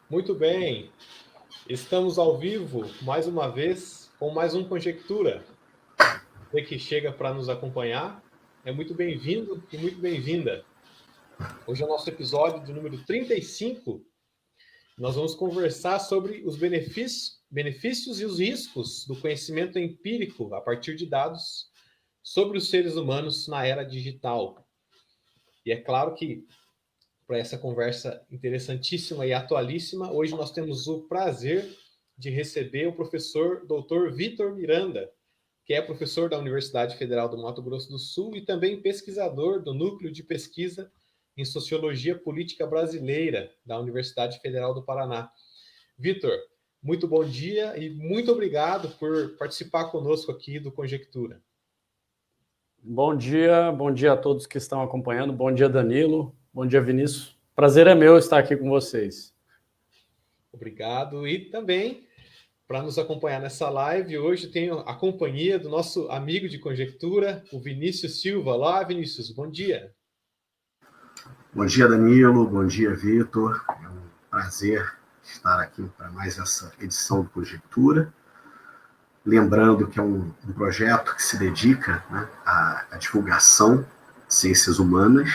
Muito bem, estamos ao vivo mais uma vez com mais um Conjectura. Você que chega para nos acompanhar é muito bem-vindo e muito bem-vinda. Hoje é o nosso episódio de número 35. Nós vamos conversar sobre os benefícios e os riscos do conhecimento empírico a partir de dados sobre os seres humanos na era digital. E é claro que para essa conversa interessantíssima e atualíssima, hoje nós temos o prazer de receber o professor Dr. Vitor Miranda, que é professor da Universidade Federal do Mato Grosso do Sul e também pesquisador do Núcleo de Pesquisa em Sociologia Política Brasileira da Universidade Federal do Paraná. Vitor, muito bom dia e muito obrigado por participar conosco aqui do Conjectura. Bom dia a todos que estão acompanhando. Bom dia, Danilo. Bom dia, Vinícius. Prazer é meu estar aqui com vocês. Obrigado. E também, para nos acompanhar nessa live, hoje tenho a companhia do nosso amigo de Conjectura, o Vinícius Silva. Olá, Vinícius, bom dia. Bom dia, Danilo. Bom dia, Vitor. É um prazer estar aqui para mais essa edição do Conjectura. Lembrando que é um projeto que se dedica, né, à divulgação de ciências humanas,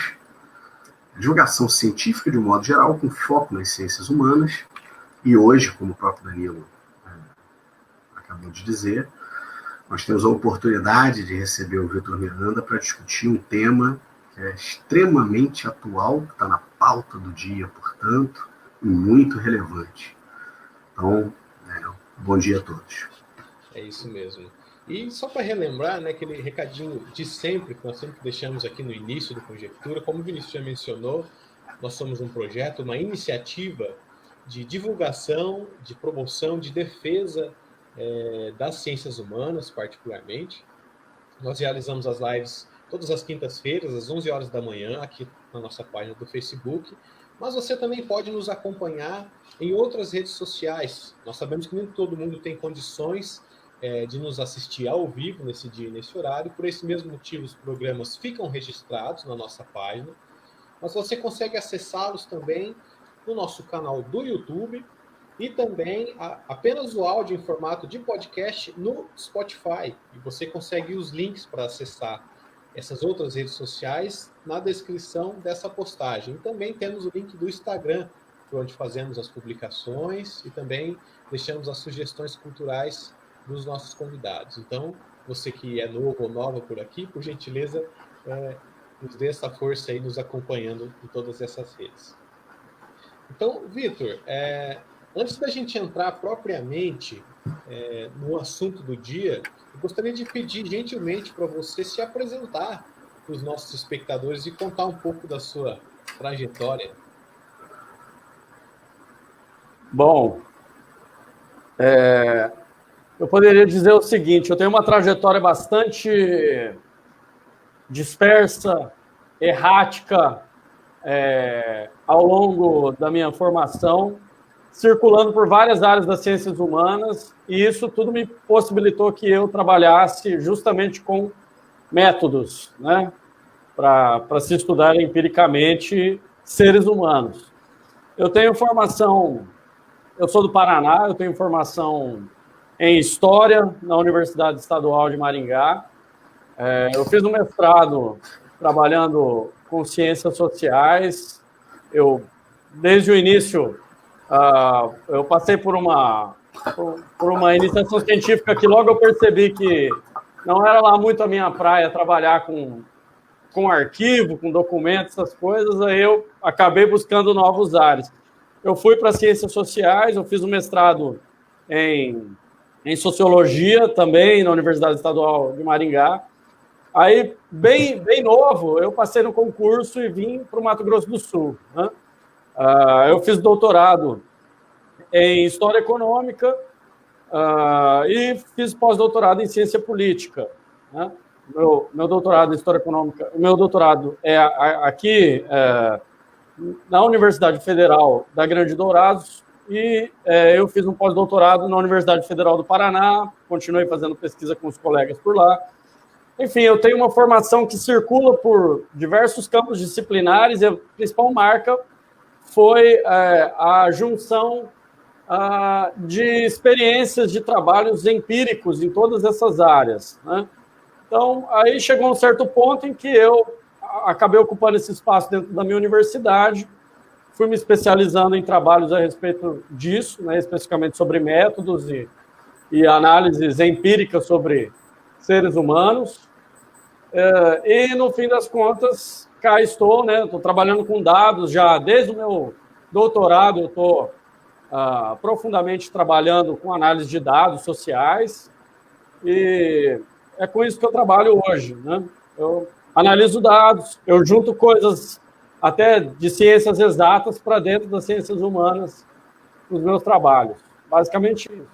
a divulgação científica de um modo geral, com foco nas ciências humanas. E hoje, como o próprio Danilo acabou de dizer, nós temos a oportunidade de receber o Vitor Miranda para discutir um tema que é extremamente atual, que está na pauta do dia, portanto, e muito relevante. Então, bom dia a todos. É isso mesmo. E só para relembrar, né, aquele recadinho de sempre, que nós sempre deixamos aqui no início do Conjectura, como o Vinícius já mencionou, nós somos um projeto, uma iniciativa de divulgação, de promoção, de defesa das ciências humanas, particularmente. Nós realizamos as lives todas as quintas-feiras, às 11 horas da manhã, aqui na nossa página do Facebook, mas você também pode nos acompanhar em outras redes sociais. Nós sabemos que nem todo mundo tem condições de nos assistir ao vivo nesse dia e nesse horário. Por esse mesmo motivo, os programas ficam registrados na nossa página, mas você consegue acessá-los também no nosso canal do YouTube e também apenas o áudio em formato de podcast no Spotify. E você consegue os links para acessar essas outras redes sociais na descrição dessa postagem. E também temos o link do Instagram, onde fazemos as publicações e também deixamos as sugestões culturais dos nossos convidados. Então, você que é novo ou nova por aqui, por gentileza, nos dê essa força aí nos acompanhando em todas essas redes. Então, Vitor, antes da gente entrar propriamente no assunto do dia, eu gostaria de pedir gentilmente para você se apresentar para os nossos espectadores e contar um pouco da sua trajetória. Bom, eu poderia dizer o seguinte: eu tenho uma trajetória bastante dispersa, errática, ao longo da minha formação, circulando por várias áreas das ciências humanas, e isso tudo me possibilitou que eu trabalhasse justamente com métodos, né, para se estudar empiricamente seres humanos. Eu tenho formação, eu sou do Paraná, eu tenho formação em História na Universidade Estadual de Maringá. Eu fiz um mestrado trabalhando com ciências sociais. Desde o início, eu passei por uma iniciação científica que logo eu percebi que não era lá muito a minha praia trabalhar com arquivo, com documentos, essas coisas. Aí eu acabei buscando novos ares. Eu fui para ciências sociais, eu fiz um mestrado em sociologia também na Universidade Estadual de Maringá. Aí, bem novo, eu passei no concurso e vim para o Mato Grosso do Sul, né? Eu fiz doutorado em História Econômica e fiz pós-doutorado em Ciência Política, né? Meu doutorado em História Econômica, o meu doutorado é aqui na Universidade Federal da Grande Dourados, e eu fiz um pós-doutorado na Universidade Federal do Paraná, continuei fazendo pesquisa com os colegas por lá. Enfim, eu tenho uma formação que circula por diversos campos disciplinares, e a principal marca foi a junção de experiências de trabalhos empíricos em todas essas áreas, né? Então, aí chegou um certo ponto em que eu acabei ocupando esse espaço dentro da minha universidade, fui me especializando em trabalhos a respeito disso, né, especificamente sobre métodos e análises empíricas sobre seres humanos. E, no fim das contas, cá estou, né? Estou trabalhando com dados já desde o meu doutorado, eu estou profundamente trabalhando com análise de dados sociais, e é com isso que eu trabalho hoje, né? Eu analiso dados, eu junto coisas até de ciências exatas para dentro das ciências humanas nos meus trabalhos. Basicamente isso.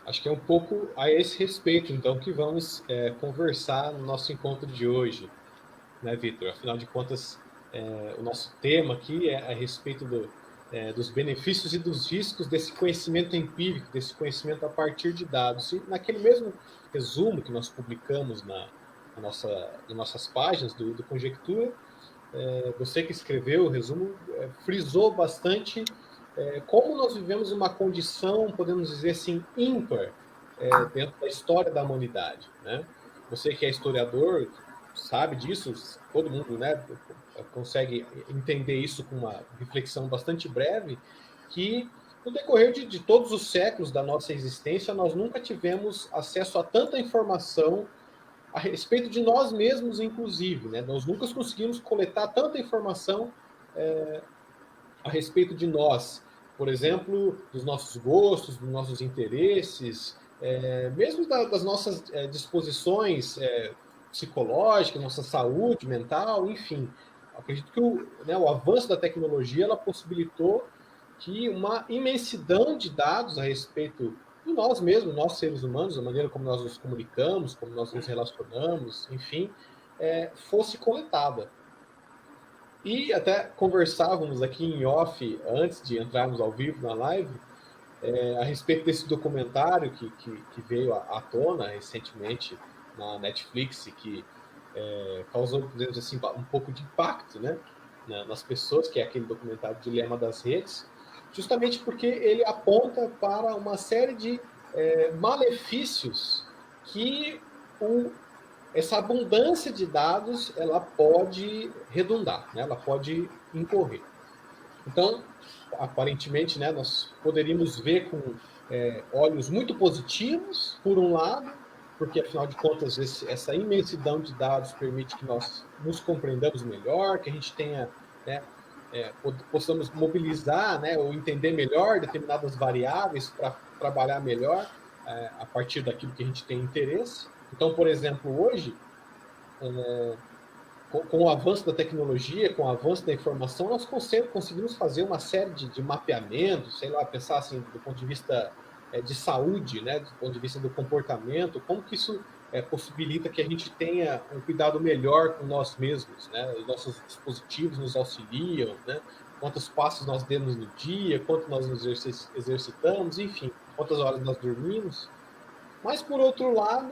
Acho que é um pouco a esse respeito, então, que vamos conversar no nosso encontro de hoje, né, Vitor? Afinal de contas, o nosso tema aqui é a respeito dos benefícios e dos riscos desse conhecimento empírico, desse conhecimento a partir de dados. E naquele mesmo resumo que nós publicamos nas nossas páginas do Conjectura, você que escreveu o resumo frisou bastante como nós vivemos uma condição, podemos dizer assim, ímpar dentro da história da humanidade, né? Você que é historiador sabe disso, todo mundo, né, consegue entender isso com uma reflexão bastante breve, que no decorrer de todos os séculos da nossa existência, nós nunca tivemos acesso a tanta informação a respeito de nós mesmos, inclusive, né? Nós nunca conseguimos coletar tanta informação a respeito de nós, por exemplo, dos nossos gostos, dos nossos interesses, mesmo das nossas disposições psicológicas, nossa saúde mental, enfim. Acredito que o avanço da tecnologia ela possibilitou que uma imensidão de dados a respeito de nós mesmos, nós seres humanos, a maneira como nós nos comunicamos, como nós nos relacionamos, enfim, fosse coletada. E até conversávamos aqui em off, antes de entrarmos ao vivo na live, a respeito desse documentário que veio à tona recentemente na Netflix, que causou, podemos dizer assim, um pouco de impacto, né, nas pessoas, que é aquele documentário Dilema das Redes, justamente porque ele aponta para uma série de malefícios que essa abundância de dados ela pode redundar, né? Ela pode incorrer. Então, aparentemente, né, nós poderíamos ver com olhos muito positivos, por um lado, porque, afinal de contas, essa imensidão de dados permite que nós nos compreendamos melhor, que a gente tenha, né, possamos mobilizar, né, ou entender melhor determinadas variáveis para trabalhar melhor a partir daquilo que a gente tem interesse. Então, por exemplo, hoje, com o avanço da tecnologia, com o avanço da informação, nós conseguimos fazer uma série de mapeamentos, sei lá, pensar assim, do ponto de vista de saúde, né, do ponto de vista do comportamento, como que isso possibilita que a gente tenha um cuidado melhor com nós mesmos, né? Os nossos dispositivos nos auxiliam, né? Quantos passos nós demos no dia, quanto nós nos exercitamos, enfim, quantas horas nós dormimos. Mas, por outro lado,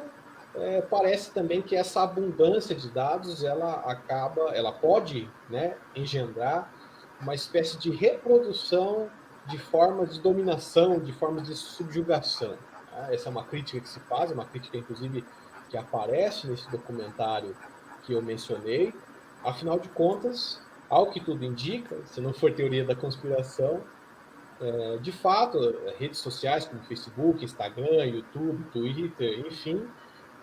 parece também que essa abundância de dados ela pode, né, engendrar uma espécie de reprodução de formas de dominação, de formas de subjugação. Essa é uma crítica que se faz, uma crítica, inclusive, que aparece nesse documentário que eu mencionei. Afinal de contas, ao que tudo indica, se não for teoria da conspiração, de fato, redes sociais como Facebook, Instagram, YouTube, Twitter, enfim,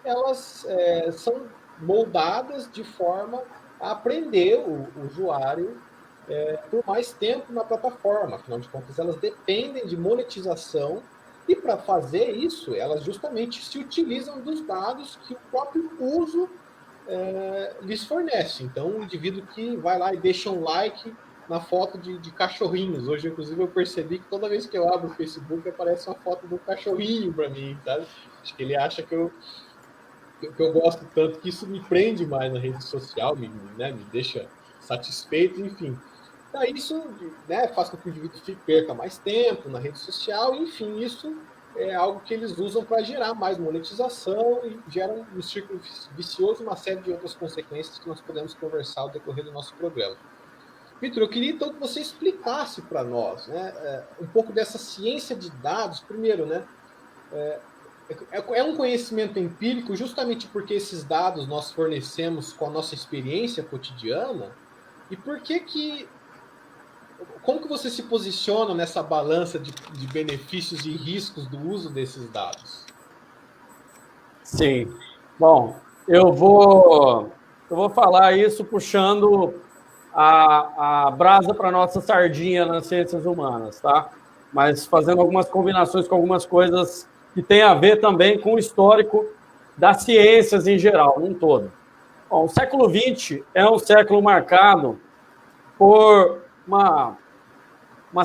elas são moldadas de forma a prender o usuário por mais tempo na plataforma. Afinal de contas, elas dependem de monetização e, para fazer isso, elas justamente se utilizam dos dados que o próprio uso lhes fornece. Então, o indivíduo que vai lá e deixa um like na foto de cachorrinhos. Hoje, inclusive, eu percebi que toda vez que eu abro o Facebook aparece uma foto do cachorrinho para mim, sabe? Acho que ele acha que eu gosto tanto, que isso me prende mais na rede social, me deixa satisfeito, enfim. Daí isso, né, faz com que o indivíduo perca mais tempo na rede social, enfim, isso é algo que eles usam para gerar mais monetização e gera um círculo vicioso e uma série de outras consequências que nós podemos conversar ao decorrer do nosso programa. Vitor, eu queria então que você explicasse para nós, né, um pouco dessa ciência de dados. Primeiro, né, é um conhecimento empírico justamente porque esses dados nós fornecemos com a nossa experiência cotidiana. E como que você se posiciona nessa balança de benefícios e riscos do uso desses dados? Sim. Bom, eu vou falar isso puxando a brasa para nossa sardinha nas ciências humanas, tá? Mas fazendo algumas combinações com algumas coisas que têm a ver também com o histórico das ciências em geral, num todo. Bom, o século XX é um século marcado por uma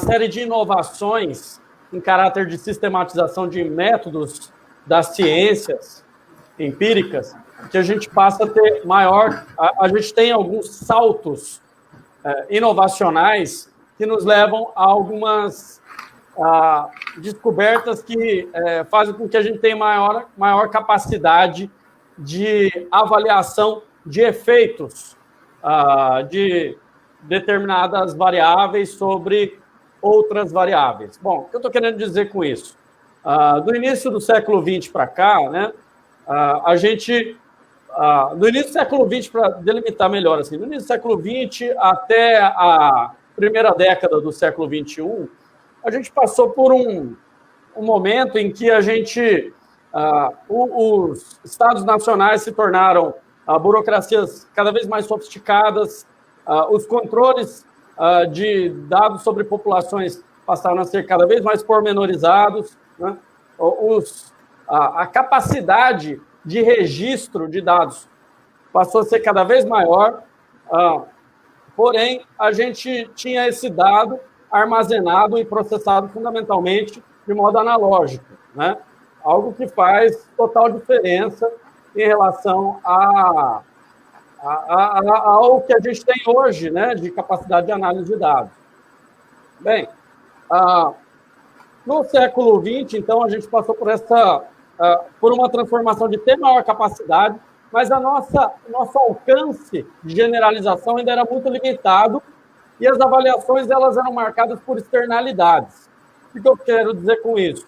série de inovações em caráter de sistematização de métodos das ciências empíricas, que a gente passa a ter a gente tem alguns saltos inovacionais que nos levam a algumas descobertas que fazem com que a gente tenha maior capacidade de avaliação de efeitos de determinadas variáveis sobre outras variáveis. Bom, o que eu estou querendo dizer com isso? Do início do século XX para cá, né, do início do século XX, para delimitar melhor, assim, do início do século XX até a primeira década do século XXI, a gente passou por um momento em que os estados nacionais se tornaram burocracias cada vez mais sofisticadas, os controles de dados sobre populações passaram a ser cada vez mais pormenorizados, né? A capacidade de registro de dados passou a ser cada vez maior, porém, a gente tinha esse dado armazenado e processado fundamentalmente de modo analógico, né? Algo que faz total diferença em relação ao que a gente tem hoje, né, de capacidade de análise de dados. Bem, no século XX, então, a gente passou por uma transformação de ter maior capacidade, mas nosso alcance de generalização ainda era muito limitado e as avaliações elas eram marcadas por externalidades. O que eu quero dizer com isso?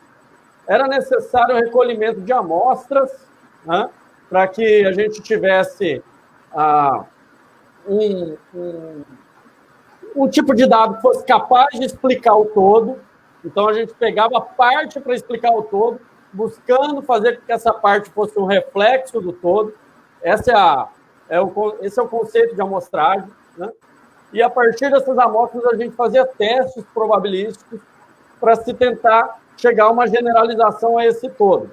Era necessário o recolhimento de amostras, né, para que a gente tivesse um tipo de dado que fosse capaz de explicar o todo. Então, a gente pegava parte para explicar o todo, buscando fazer com que essa parte fosse um reflexo do todo. Esse é o conceito de amostragem, né? E, a partir dessas amostras, a gente fazia testes probabilísticos para se tentar chegar a uma generalização a esse todo.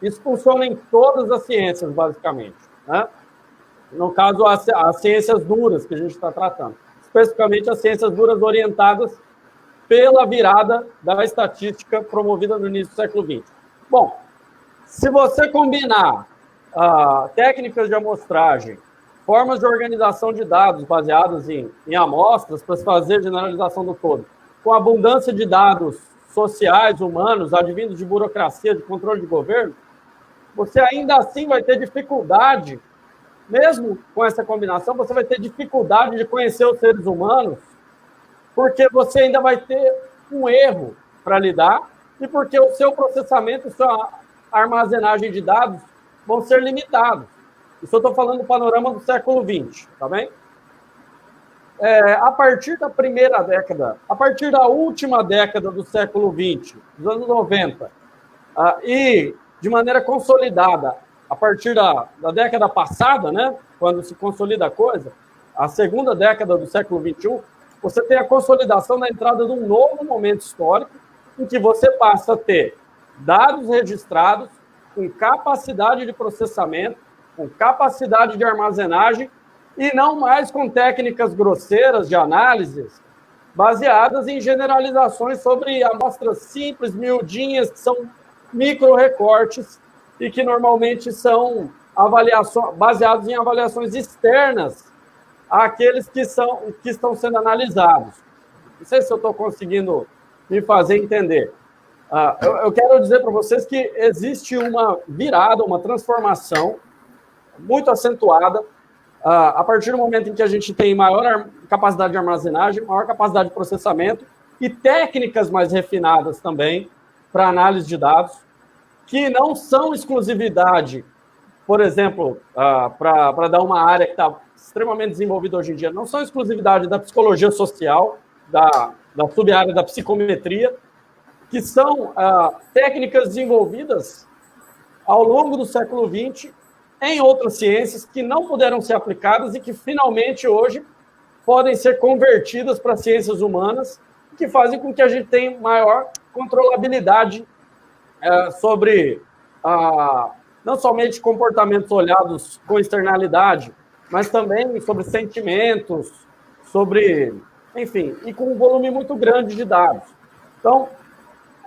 Isso funciona em todas as ciências, basicamente, né? No caso, as ciências duras que a gente está tratando. Especificamente as ciências duras orientadas pela virada da estatística promovida no início do século XX. Bom, se você combinar técnicas de amostragem, formas de organização de dados baseadas em amostras para se fazer generalização do todo, com abundância de dados sociais, humanos, advindos de burocracia, de controle de governo, você ainda assim vai ter dificuldade, mesmo com essa combinação, você vai ter dificuldade de conhecer os seres humanos, porque você ainda vai ter um erro para lidar e porque o seu processamento, sua armazenagem de dados vão ser limitados. Isso eu estou falando do panorama do século XX, tá bem? A partir da primeira década, a partir da última década do século XX, dos anos 90, e de maneira consolidada, a partir da década passada, né, quando se consolida a coisa, a segunda década do século XXI, você tem a consolidação da entrada de um novo momento histórico em que você passa a ter dados registrados com capacidade de processamento, com capacidade de armazenagem e não mais com técnicas grosseiras de análises baseadas em generalizações sobre amostras simples, miudinhas, que são micro-recortes e que normalmente são baseados em avaliações externas àqueles que estão sendo analisados. Não sei se eu estou conseguindo me fazer entender. Eu quero dizer para vocês que existe uma virada, uma transformação muito acentuada a partir do momento em que a gente tem maior capacidade de armazenagem, maior capacidade de processamento e técnicas mais refinadas também para análise de dados, que não são exclusividade, por exemplo, para dar uma área que está extremamente desenvolvida hoje em dia, não são exclusividade da psicologia social, da sub-área da psicometria, que são técnicas desenvolvidas ao longo do século XX em outras ciências que não puderam ser aplicadas e que finalmente hoje podem ser convertidas para ciências humanas, que fazem com que a gente tenha maior controlabilidade sobre não somente comportamentos olhados com externalidade, mas também sobre sentimentos, sobre, enfim, e com um volume muito grande de dados. Então,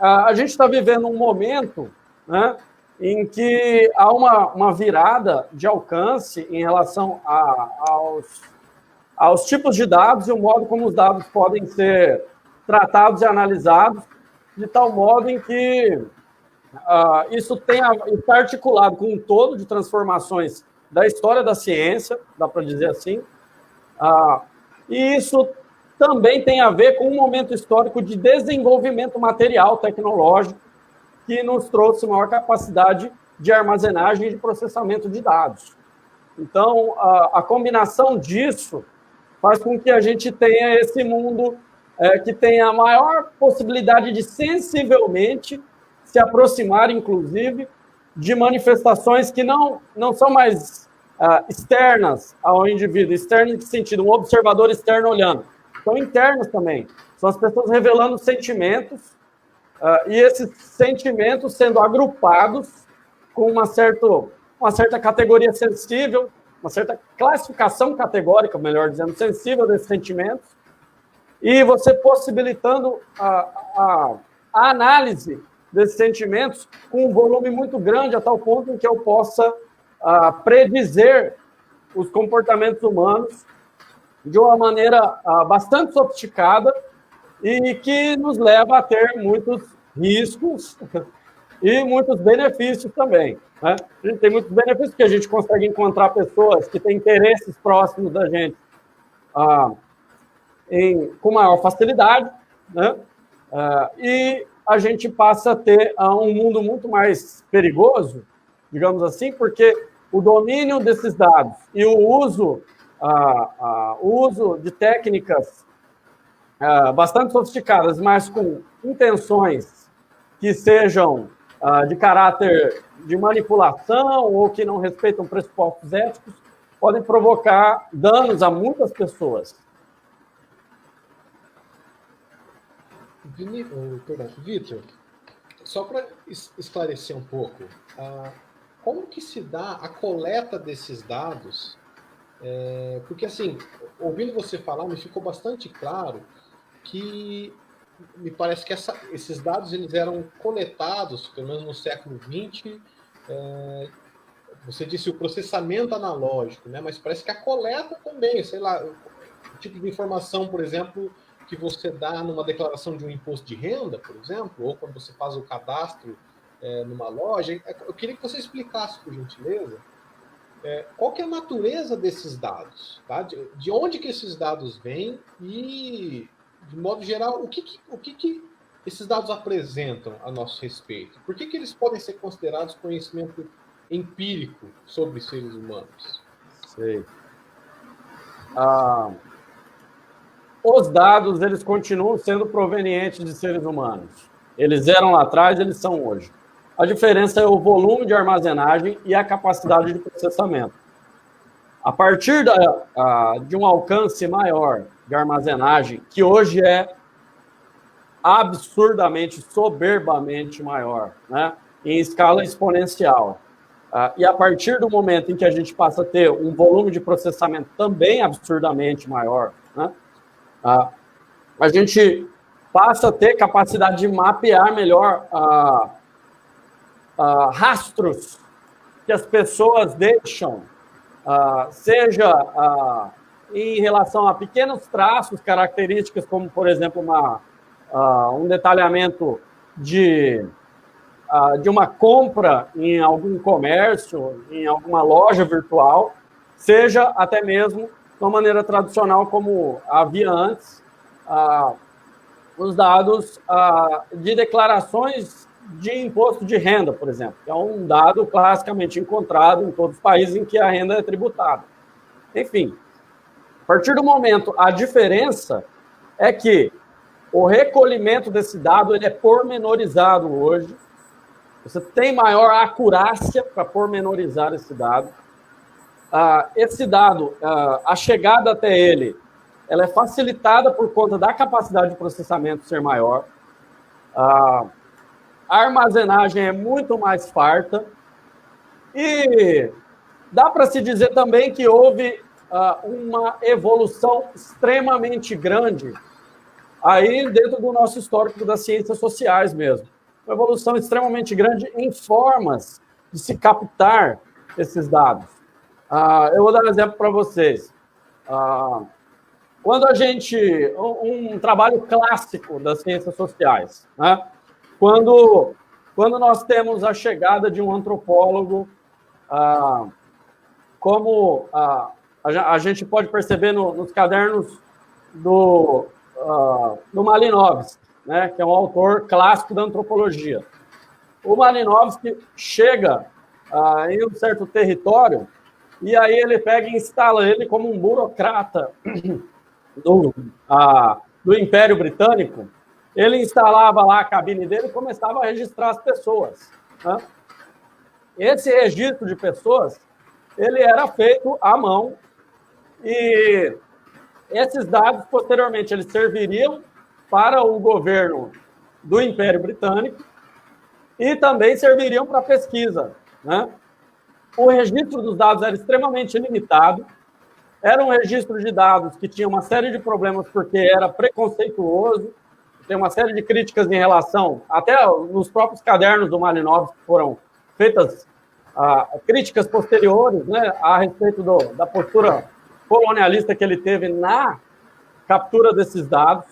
a gente está vivendo um momento, né, em que há uma virada de alcance em relação aos tipos de dados e o modo como os dados podem ser tratados e analisados, de tal modo em que isso está articulado com um todo de transformações da história da ciência, dá para dizer assim, e isso também tem a ver com um momento histórico de desenvolvimento material tecnológico que nos trouxe maior capacidade de armazenagem e de processamento de dados. Então, a combinação disso faz com que a gente tenha esse mundo que tenha a maior possibilidade de sensivelmente se aproximar, inclusive, de manifestações que não são mais externas ao indivíduo, externas em que sentido? Um observador externo olhando. São internas também. São as pessoas revelando sentimentos, e esses sentimentos sendo agrupados com uma certa categoria sensível, uma certa classificação categórica, melhor dizendo, sensível desses sentimentos, e você possibilitando a análise desses sentimentos com um volume muito grande, a tal ponto em que eu possa predizer os comportamentos humanos de uma maneira bastante sofisticada e que nos leva a ter muitos riscos e muitos benefícios também, né? A gente tem muitos benefícios porque a gente consegue encontrar pessoas que têm interesses próximos da gente com maior facilidade, né? E a gente passa a ter um mundo muito mais perigoso, digamos assim, porque o domínio desses dados e o uso de técnicas bastante sofisticadas, mas com intenções que sejam de caráter de manipulação ou que não respeitam pressupostos éticos, podem provocar danos a muitas pessoas. Vitor, só para esclarecer um pouco, como que se dá a coleta desses dados? Porque, assim, ouvindo você falar, me ficou bastante claro que me parece que esses dados eles eram coletados, pelo menos no século XX, você disse o processamento analógico, né? Mas parece que a coleta também, sei lá, o tipo de informação, por exemplo, que você dá numa declaração de um imposto de renda, por exemplo, ou quando você faz o cadastro numa loja. Eu queria que você explicasse, por gentileza, qual que é a natureza desses dados, tá? De onde que esses dados vêm e, de modo geral, o que esses dados apresentam a nosso respeito? Por que eles podem ser considerados conhecimento empírico sobre seres humanos? Sei. Os dados, eles continuam sendo provenientes de seres humanos. Eles eram lá atrás, eles são hoje. A diferença é o volume de armazenagem e a capacidade de processamento. A partir de um alcance maior de armazenagem, que hoje é absurdamente, soberbamente maior, né? Em escala exponencial. E a partir do momento em que a gente passa a ter um volume de processamento também absurdamente maior, né? A gente passa a ter capacidade de mapear melhor rastros que as pessoas deixam, seja em relação a pequenos traços, características, como, por exemplo, um detalhamento de uma compra em algum comércio, em alguma loja virtual, seja até mesmo de uma maneira tradicional como havia antes, os dados de declarações de imposto de renda, por exemplo, que é um dado classicamente encontrado em todos os países em que a renda é tributada. Enfim, a partir do momento, a diferença é que o recolhimento desse dado ele é pormenorizado hoje. Você tem maior acurácia para pormenorizar esse dado. Esse dado, a chegada até ele, ela é facilitada por conta da capacidade de processamento ser maior. A armazenagem é muito mais farta. E dá para se dizer também que houve uma evolução extremamente grande aí dentro do nosso histórico das ciências sociais mesmo. Uma evolução extremamente grande em formas de se captar esses dados. Eu vou dar um exemplo para vocês. Quando a gente... Um trabalho clássico das ciências sociais, né? Quando nós temos a chegada de um antropólogo, como a gente pode perceber nos cadernos do Malinowski, né, que é um autor clássico da antropologia. O Malinowski chega em um certo território e aí ele pega e instala ele como um burocrata do Império Britânico. Ele instalava lá a cabine dele e começava a registrar as pessoas, né? Esse registro de pessoas, ele era feito à mão e esses dados, posteriormente, eles serviriam para o governo do Império Britânico e também serviriam para pesquisa, né? O registro dos dados era extremamente limitado, era um registro de dados que tinha uma série de problemas porque era preconceituoso, tem uma série de críticas em relação, até nos próprios cadernos do Malinowski foram feitas críticas posteriores, né, a respeito da postura colonialista que ele teve na captura desses dados,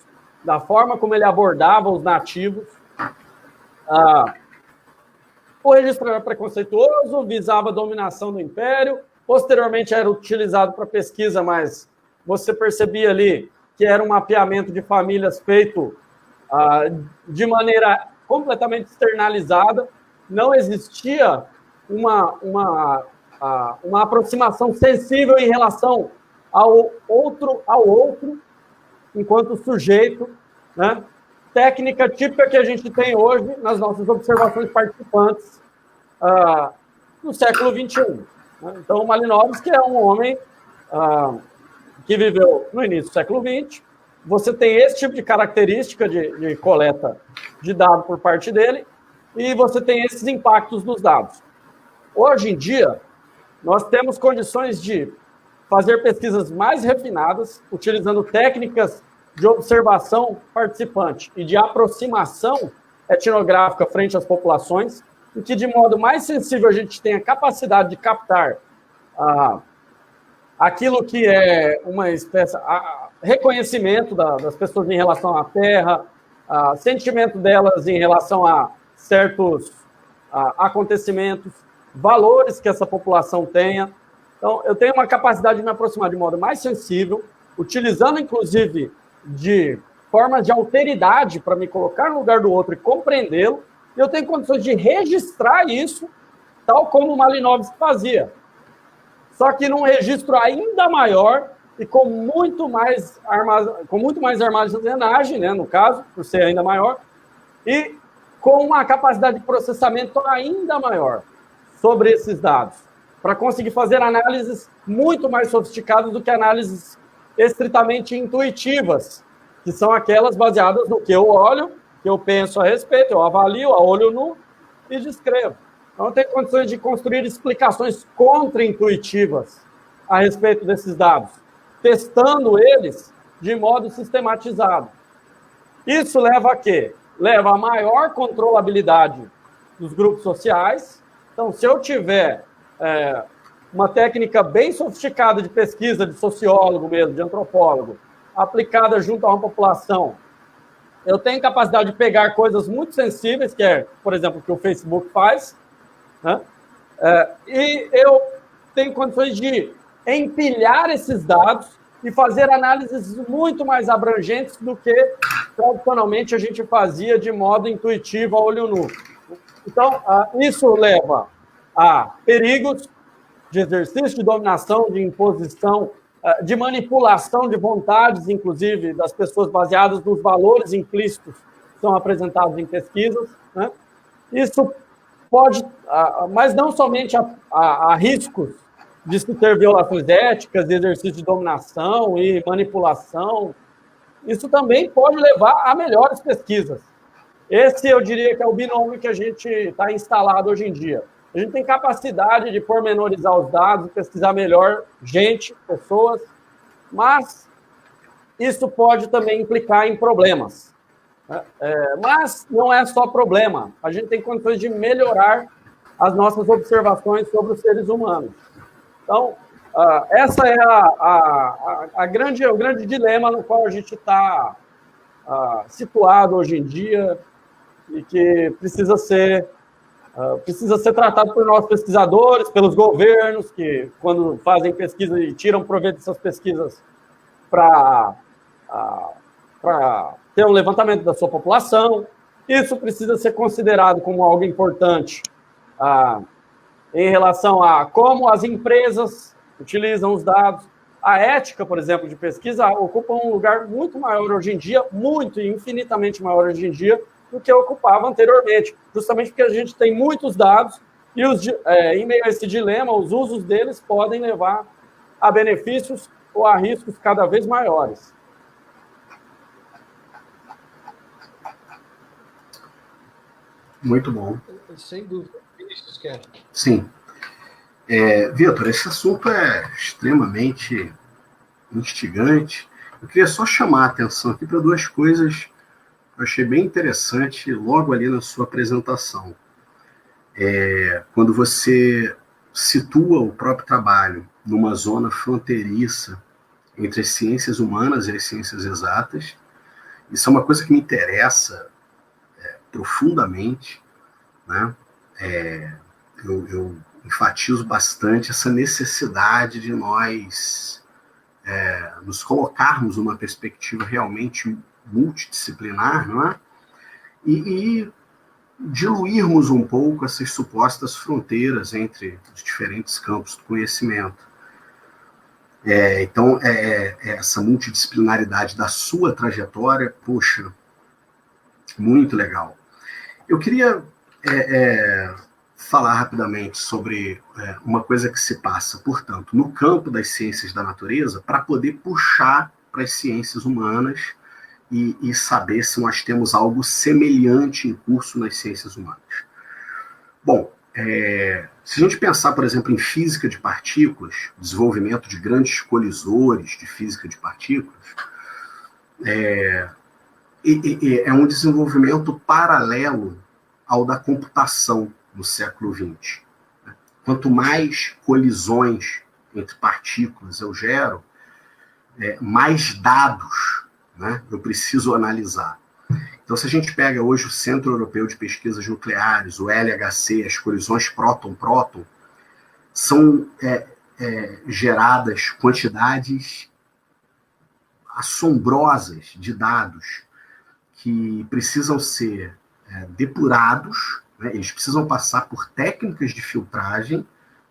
da forma como ele abordava os nativos. O registro era preconceituoso, visava a dominação do império, posteriormente era utilizado para pesquisa, mas você percebia ali que era um mapeamento de famílias feito de maneira completamente externalizada, não existia uma aproximação sensível em relação ao outro enquanto sujeito, né? Técnica típica que a gente tem hoje nas nossas observações participantes no século XXI. Né? Então, o Malinowski é um homem que viveu no início do século XX. Você tem esse tipo de característica de coleta de dados por parte dele e você tem esses impactos dos dados. Hoje em dia, nós temos condições de fazer pesquisas mais refinadas, utilizando técnicas de observação participante e de aproximação etnográfica frente às populações, em que, de modo mais sensível, a gente tem a capacidade de captar aquilo que é uma espécie... reconhecimento das pessoas em relação à terra, sentimento delas em relação a certos acontecimentos, valores que essa população tenha. Então, eu tenho uma capacidade de me aproximar de modo mais sensível, utilizando, inclusive, de formas de alteridade para me colocar no lugar do outro e compreendê-lo, e eu tenho condições de registrar isso, tal como o Malinowski fazia. Só que num registro ainda maior e com muito mais armazenagem, né, no caso, por ser ainda maior, e com uma capacidade de processamento ainda maior sobre esses dados, para conseguir fazer análises muito mais sofisticadas do que análises estritamente intuitivas, que são aquelas baseadas no que eu olho, que eu penso a respeito, eu avalio a olho nu e descrevo. Então, eu tenho condições de construir explicações contra-intuitivas a respeito desses dados, testando eles de modo sistematizado. Isso leva a quê? Leva a maior controlabilidade dos grupos sociais. Então, se eu tiver uma técnica bem sofisticada de pesquisa, de sociólogo mesmo, de antropólogo, aplicada junto a uma população, eu tenho capacidade de pegar coisas muito sensíveis, que é, por exemplo, o que o Facebook faz, né? E eu tenho condições de empilhar esses dados e fazer análises muito mais abrangentes do que tradicionalmente a gente fazia de modo intuitivo, a olho nu. Então, isso leva a perigos de exercício de dominação, de imposição, de manipulação de vontades, inclusive, das pessoas baseadas nos valores implícitos que são apresentados em pesquisas, né? Isso pode, mas não somente a riscos de se ter violações éticas, de exercício de dominação e manipulação, isso também pode levar a melhores pesquisas. Esse, eu diria, que é o binômio que a gente está instalado hoje em dia. A gente tem capacidade de pormenorizar os dados, pesquisar melhor gente, pessoas, mas isso pode também implicar em problemas. Mas não é só problema. A gente tem condições de melhorar as nossas observações sobre os seres humanos. Então, essa é o grande dilema no qual a gente está situado hoje em dia e que precisa ser tratado por nós pesquisadores, pelos governos, que quando fazem pesquisa e tiram proveito dessas pesquisas para ter um levantamento da sua população. Isso precisa ser considerado como algo importante em relação a como as empresas utilizam os dados. A ética, por exemplo, de pesquisa ocupa um lugar muito maior hoje em dia, muito e infinitamente maior hoje em dia, do que ocupava anteriormente, justamente porque a gente tem muitos dados e, em meio a esse dilema, os usos deles podem levar a benefícios ou a riscos cada vez maiores. Muito bom. Sem dúvida. Vinícius quer. Sim. Vitor, esse assunto é extremamente instigante. Eu queria só chamar a atenção aqui para duas coisas que eu achei bem interessante logo ali na sua apresentação. Quando você situa o próprio trabalho numa zona fronteiriça entre as ciências humanas e as ciências exatas, isso é uma coisa que me interessa profundamente, né? Eu enfatizo bastante essa necessidade de nós nos colocarmos numa perspectiva realmente multidisciplinar, não é? E diluirmos um pouco essas supostas fronteiras entre os diferentes campos do conhecimento. Então, essa multidisciplinaridade da sua trajetória, poxa, muito legal. Eu queria falar rapidamente sobre uma coisa que se passa, portanto, no campo das ciências da natureza, para poder puxar para as ciências humanas e saber se nós temos algo semelhante em curso nas ciências humanas. Bom, se a gente pensar, por exemplo, em física de partículas, desenvolvimento de grandes colisores de física de partículas, é um desenvolvimento paralelo ao da computação no século XX. Quanto mais colisões entre partículas eu gero, mais dados, né, eu preciso analisar. Então, se a gente pega hoje o Centro Europeu de Pesquisas Nucleares, o LHC, as colisões próton-próton, são geradas quantidades assombrosas de dados que precisam ser depurados, né? Eles precisam passar por técnicas de filtragem,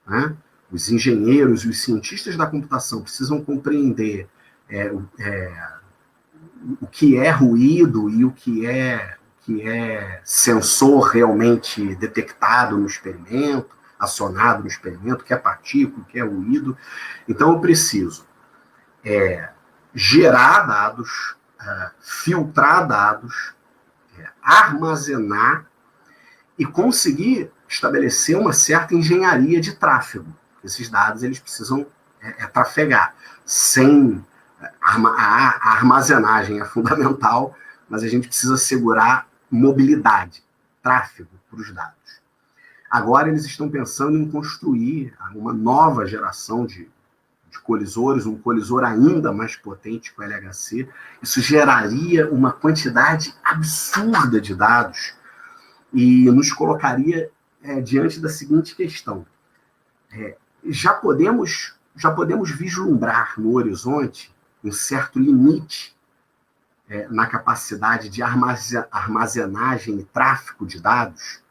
né? Os engenheiros e os cientistas da computação precisam compreender o que é ruído e o que é sensor realmente detectado no experimento, acionado no experimento, o que é partícula, o que é ruído. Então, eu preciso gerar dados, filtrar dados, armazenar e conseguir estabelecer uma certa engenharia de tráfego. Esses dados eles precisam trafegar. Sem a armazenagem é fundamental, mas a gente precisa assegurar mobilidade, tráfego para os dados. Agora eles estão pensando em construir uma nova geração de colisores, um colisor ainda mais potente que o LHC. Isso geraria uma quantidade absurda de dados e nos colocaria diante da seguinte questão. Já podemos já podemos vislumbrar no horizonte um certo limite na capacidade de armazenagem e tráfego de dados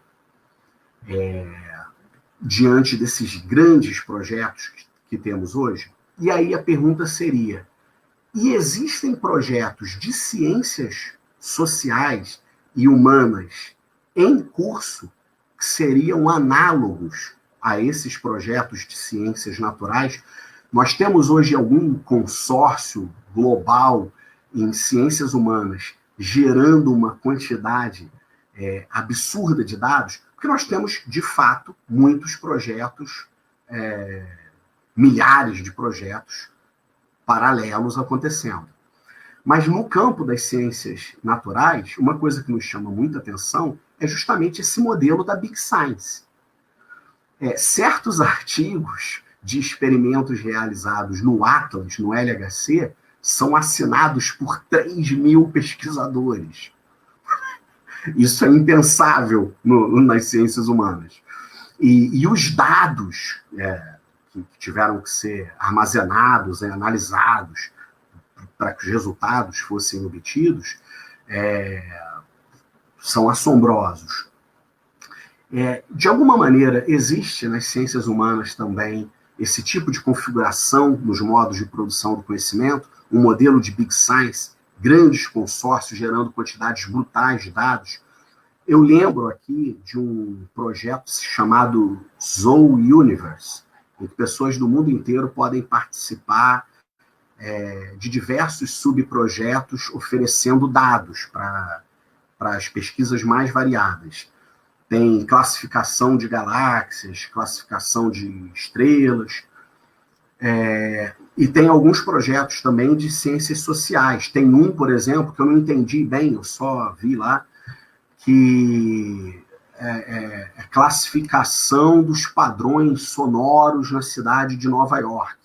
diante desses grandes projetos que temos hoje? E aí a pergunta seria, e existem projetos de ciências sociais e humanas em curso que seriam análogos a esses projetos de ciências naturais? Nós temos hoje algum consórcio global em ciências humanas gerando uma quantidade absurda de dados? Porque nós temos, de fato, muitos projetos, milhares de projetos paralelos acontecendo. Mas no campo das ciências naturais, uma coisa que nos chama muita atenção é justamente esse modelo da Big Science. Certos artigos de experimentos realizados no Atlas, no LHC, são assinados por 3.000 pesquisadores. Isso é impensável nas ciências humanas. E os dados que tiveram que ser armazenados, analisados, para que os resultados fossem obtidos, são assombrosos. De alguma maneira, existe nas ciências humanas também esse tipo de configuração nos modos de produção do conhecimento, um modelo de Big Science, grandes consórcios gerando quantidades brutais de dados. Eu lembro aqui de um projeto chamado Zoo Universe, em que pessoas do mundo inteiro podem participar de diversos subprojetos oferecendo dados para as pesquisas mais variadas. Tem classificação de galáxias, classificação de estrelas, e tem alguns projetos também de ciências sociais. Tem um, por exemplo, que eu não entendi bem, eu só vi lá, que é classificação dos padrões sonoros na cidade de Nova York.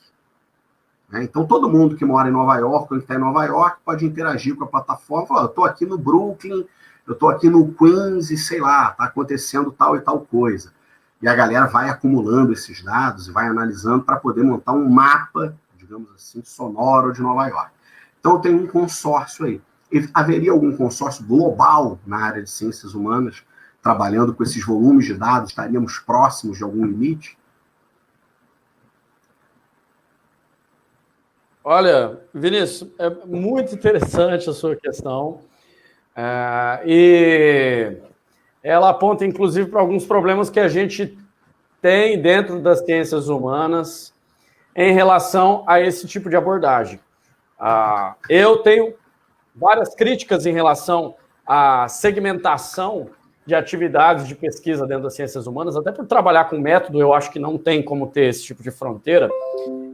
Então, todo mundo que mora em Nova York, ou que está em Nova York, pode interagir com a plataforma, falar, eu estou aqui no Brooklyn, eu estou aqui no Queens, e sei lá, está acontecendo tal e tal coisa. E a galera vai acumulando esses dados e vai analisando para poder montar um mapa, digamos assim, sonoro de Nova York. Então, tem um consórcio aí. Haveria algum consórcio global na área de ciências humanas, trabalhando com esses volumes de dados? Estaríamos próximos de algum limite? Olha, Vinícius, é muito interessante a sua questão. E ela aponta, inclusive, para alguns problemas que a gente tem dentro das ciências humanas em relação a esse tipo de abordagem. Eu tenho várias críticas em relação à segmentação de atividades de pesquisa dentro das ciências humanas, até por trabalhar com método, eu acho que não tem como ter esse tipo de fronteira,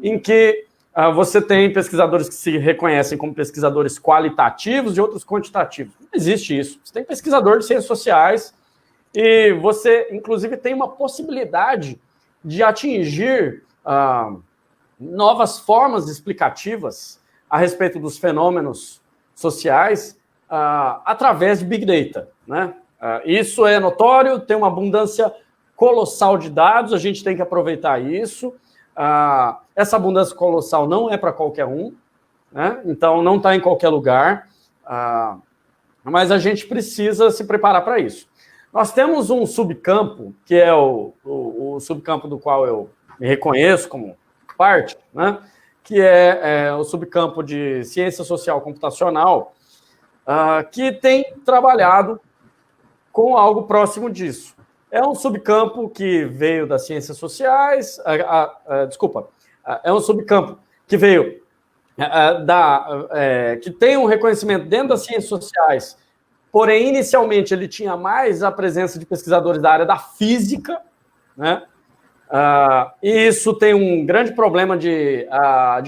em que você tem pesquisadores que se reconhecem como pesquisadores qualitativos e outros quantitativos. Não existe isso. Você tem pesquisador de ciências sociais e você, inclusive, tem uma possibilidade de atingir novas formas explicativas a respeito dos fenômenos sociais através de Big Data, né? Isso é notório, tem uma abundância colossal de dados, a gente tem que aproveitar isso. Essa abundância colossal não é para qualquer um, né? Então não está em qualquer lugar, mas a gente precisa se preparar para isso. Nós temos um subcampo, que é o subcampo do qual eu me reconheço como parte, né? Que é o subcampo de ciência social computacional, que tem trabalhado com algo próximo disso. É um subcampo que veio das ciências sociais, é um subcampo que veio que tem um reconhecimento dentro das ciências sociais, porém, inicialmente, ele tinha mais a presença de pesquisadores da área da física, né? E isso tem um grande problema de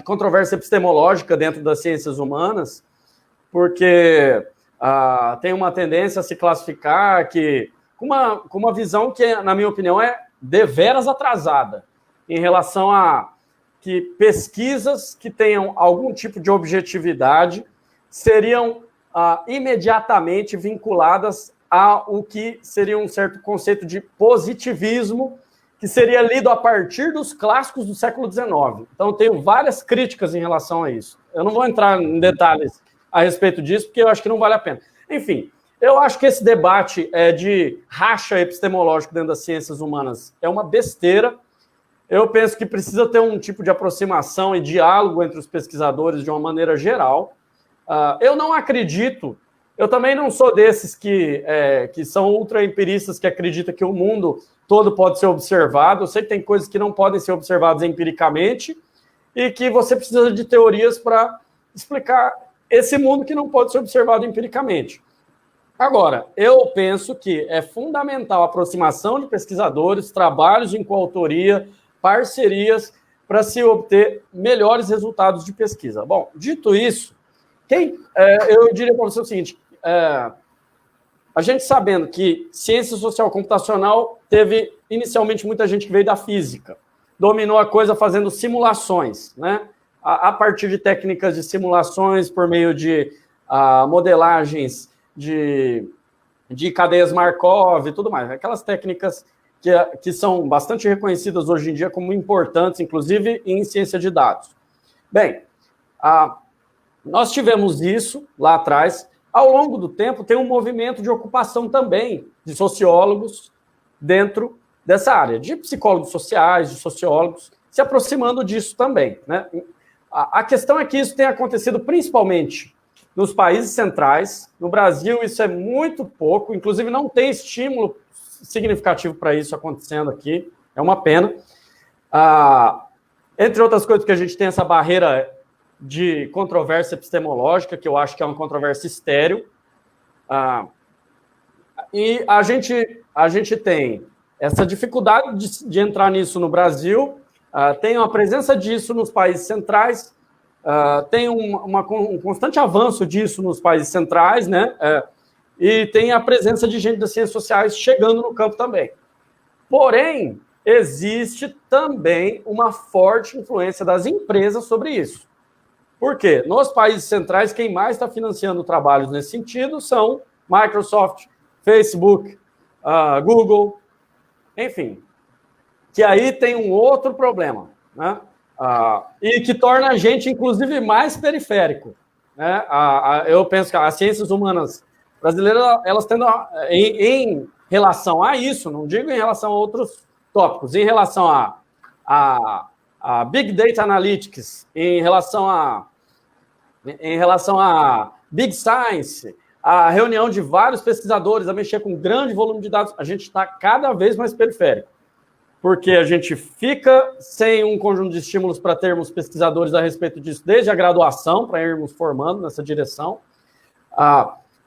controvérsia epistemológica dentro das ciências humanas, porque tem uma tendência a se classificar com uma visão que, na minha opinião, é deveras atrasada em relação a que pesquisas que tenham algum tipo de objetividade seriam imediatamente vinculadas ao que seria um certo conceito de positivismo, que que seria lido a partir dos clássicos do século XIX. Então, eu tenho várias críticas em relação a isso. Eu não vou entrar em detalhes a respeito disso, porque eu acho que não vale a pena. Enfim, eu acho que esse debate de racha epistemológico dentro das ciências humanas é uma besteira. Eu penso que precisa ter um tipo de aproximação e diálogo entre os pesquisadores de uma maneira geral. Eu não acredito, eu também não sou desses que são ultra-empiristas que acreditam que o mundo todo pode ser observado. Eu sei que tem coisas que não podem ser observadas empiricamente e que você precisa de teorias para explicar esse mundo que não pode ser observado empiricamente. Agora, eu penso que é fundamental a aproximação de pesquisadores, trabalhos em coautoria, parcerias, para se obter melhores resultados de pesquisa. Bom, dito isso, eu diria para você o seguinte, a gente sabendo que ciência social computacional teve inicialmente muita gente que veio da física, dominou a coisa fazendo simulações, né? A partir de técnicas de simulações por meio de modelagens de cadeias Markov e tudo mais. Aquelas técnicas que são bastante reconhecidas hoje em dia como importantes, inclusive em ciência de dados. Bem, nós tivemos isso lá atrás. Ao longo do tempo, tem um movimento de ocupação também de sociólogos dentro dessa área, de psicólogos sociais, de sociólogos, se aproximando disso também, né? A questão é que isso tem acontecido principalmente nos países centrais. No Brasil, isso é muito pouco, inclusive não tem estímulo significativo para isso acontecendo aqui, é uma pena. Entre outras coisas que a gente tem essa barreira de controvérsia epistemológica, que eu acho que é uma controvérsia estéril, e a gente tem essa dificuldade de entrar nisso no Brasil, tem uma presença disso nos países centrais, tem um constante avanço disso nos países centrais, né? E tem a presença de gente das ciências sociais chegando no campo também. Porém, existe também uma forte influência das empresas sobre isso. Por quê? Nos países centrais, quem mais está financiando trabalhos nesse sentido são Microsoft, Facebook, Google, enfim. Que aí tem um outro problema, né? E que torna a gente, inclusive, mais periférico, né? Eu penso que as ciências humanas brasileiras, elas tendem, em relação a isso, não digo em relação a outros tópicos, em relação a Big Data Analytics, em relação a Big Science, a reunião de vários pesquisadores, a mexer com um grande volume de dados, a gente está cada vez mais periférico, porque a gente fica sem um conjunto de estímulos para termos pesquisadores a respeito disso, desde a graduação, para irmos formando nessa direção,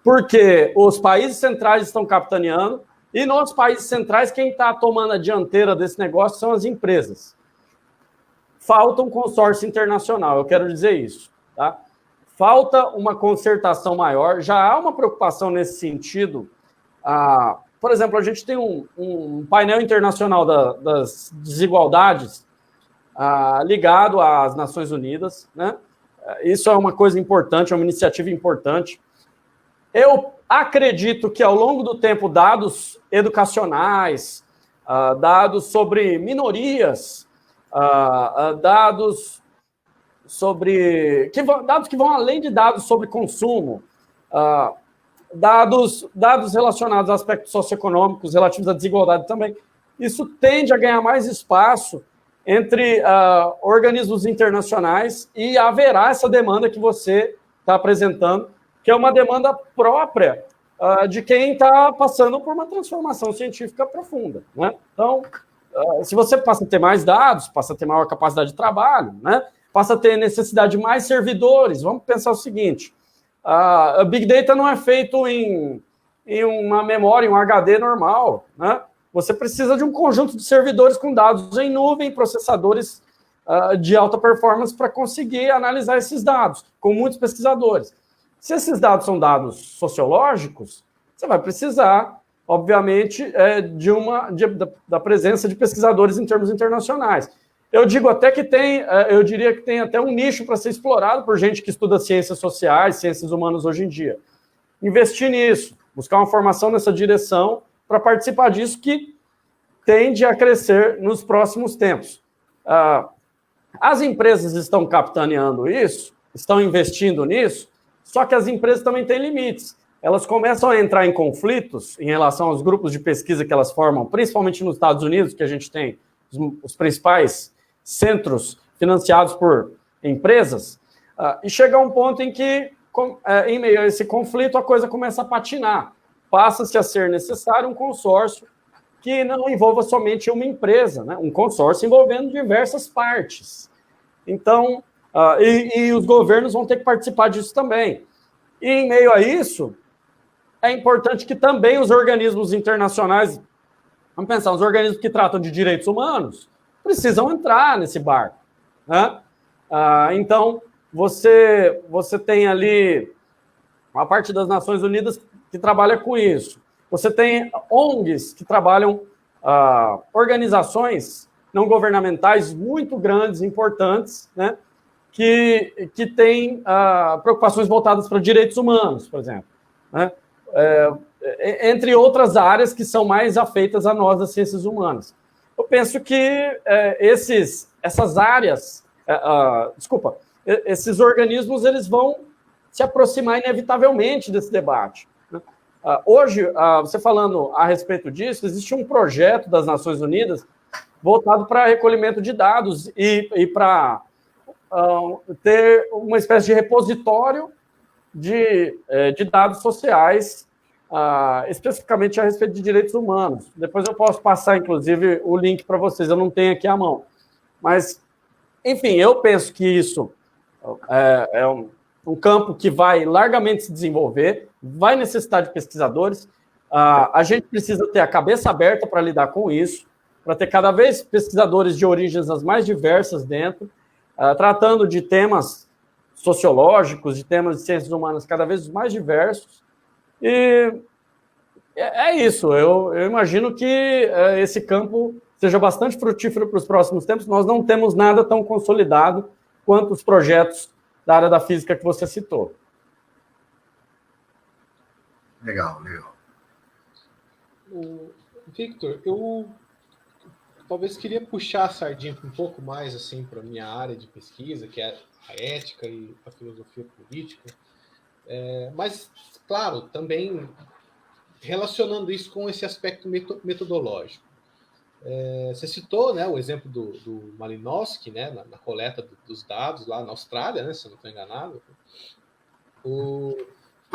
porque os países centrais estão capitaneando, e nos países centrais, quem está tomando a dianteira desse negócio são as empresas. Falta um consórcio internacional, eu quero dizer isso, tá? Falta uma concertação maior, já há uma preocupação nesse sentido. Por exemplo, a gente tem um painel internacional das desigualdades ligado às Nações Unidas, né? Isso é uma coisa importante, é uma iniciativa importante. Eu acredito que, ao longo do tempo, dados educacionais, dados sobre minorias, dados que vão além de dados sobre consumo, dados relacionados a aspectos socioeconômicos relativos à desigualdade também, isso tende a ganhar mais espaço entre organismos internacionais e haverá essa demanda que você está apresentando, que é uma demanda própria de quem está passando por uma transformação científica profunda, né? Então, se você passa a ter mais dados, passa a ter maior capacidade de trabalho, né? Passa a ter necessidade de mais servidores. Vamos pensar o seguinte, a Big Data não é feito em uma memória, em um HD normal, né? Você precisa de um conjunto de servidores com dados em nuvem, processadores de alta performance para conseguir analisar esses dados, com muitos pesquisadores. Se esses dados são dados sociológicos, você vai precisar, obviamente, da presença de pesquisadores em termos internacionais. Eu digo até que eu diria que tem até um nicho para ser explorado por gente que estuda ciências sociais, ciências humanas hoje em dia. Investir nisso, buscar uma formação nessa direção para participar disso, que tende a crescer nos próximos tempos. As empresas estão capitaneando isso, estão investindo nisso, só que as empresas também têm limites. Elas começam a entrar em conflitos em relação aos grupos de pesquisa que elas formam, principalmente nos Estados Unidos, que a gente tem os principais centros financiados por empresas, e chega a um ponto em que, em meio a esse conflito, a coisa começa a patinar. Passa-se a ser necessário um consórcio que não envolva somente uma empresa, né? Um consórcio envolvendo diversas partes. Então, e os governos vão ter que participar disso também. E, em meio a isso, é importante que também os organismos internacionais, vamos pensar, os organismos que tratam de direitos humanos, precisam entrar nesse barco, né? Então, você tem ali uma parte das Nações Unidas que trabalha com isso. Você tem ONGs que trabalham, organizações não governamentais muito grandes, importantes, né? Que têm preocupações voltadas para direitos humanos, por exemplo, né? Entre outras áreas que são mais afeitas a nós das ciências humanas. Eu penso que essas áreas, esses organismos, eles vão se aproximar inevitavelmente desse debate, né? Hoje, você falando a respeito disso, existe um projeto das Nações Unidas voltado para recolhimento de dados e para ter uma espécie de repositório de dados sociais, especificamente a respeito de direitos humanos. Depois eu posso passar, inclusive, o link para vocês, eu não tenho aqui à mão. Mas, enfim, eu penso que isso é um campo que vai largamente se desenvolver, vai necessitar de pesquisadores. A gente precisa ter a cabeça aberta para lidar com isso, para ter cada vez pesquisadores de origens as mais diversas dentro, tratando de temas sociológicos, de temas de ciências humanas cada vez mais diversos. E é isso. Eu imagino que esse campo seja bastante frutífero para os próximos tempos. Nós não temos nada tão consolidado quanto os projetos da área da física que você citou. Legal. Victor, eu talvez queria puxar a sardinha um pouco mais assim para a minha área de pesquisa, que é a ética e a filosofia política. Mas, claro, também relacionando isso com esse aspecto metodológico. Você citou, né, o exemplo do Malinowski, né, na coleta dos dados lá na Austrália, né, se eu não estou enganado.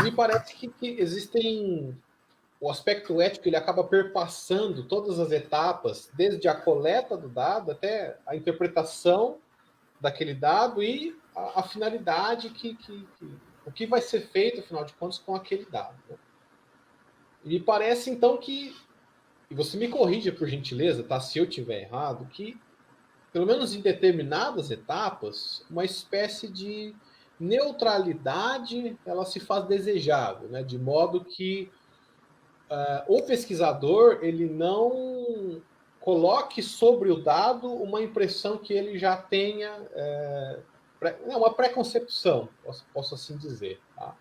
Me parece que existem... O aspecto ético ele acaba perpassando todas as etapas, desde a coleta do dado até a interpretação daquele dado e a finalidade o que vai ser feito, afinal de contas, com aquele dado, né? E me parece, então, que, e você me corrija por gentileza, tá, se eu estiver errado, que, pelo menos em determinadas etapas, uma espécie de neutralidade ela se faz desejável, né? De modo que o pesquisador ele não coloque sobre o dado uma impressão que ele já tenha, uma preconcepção, posso assim dizer. Tá?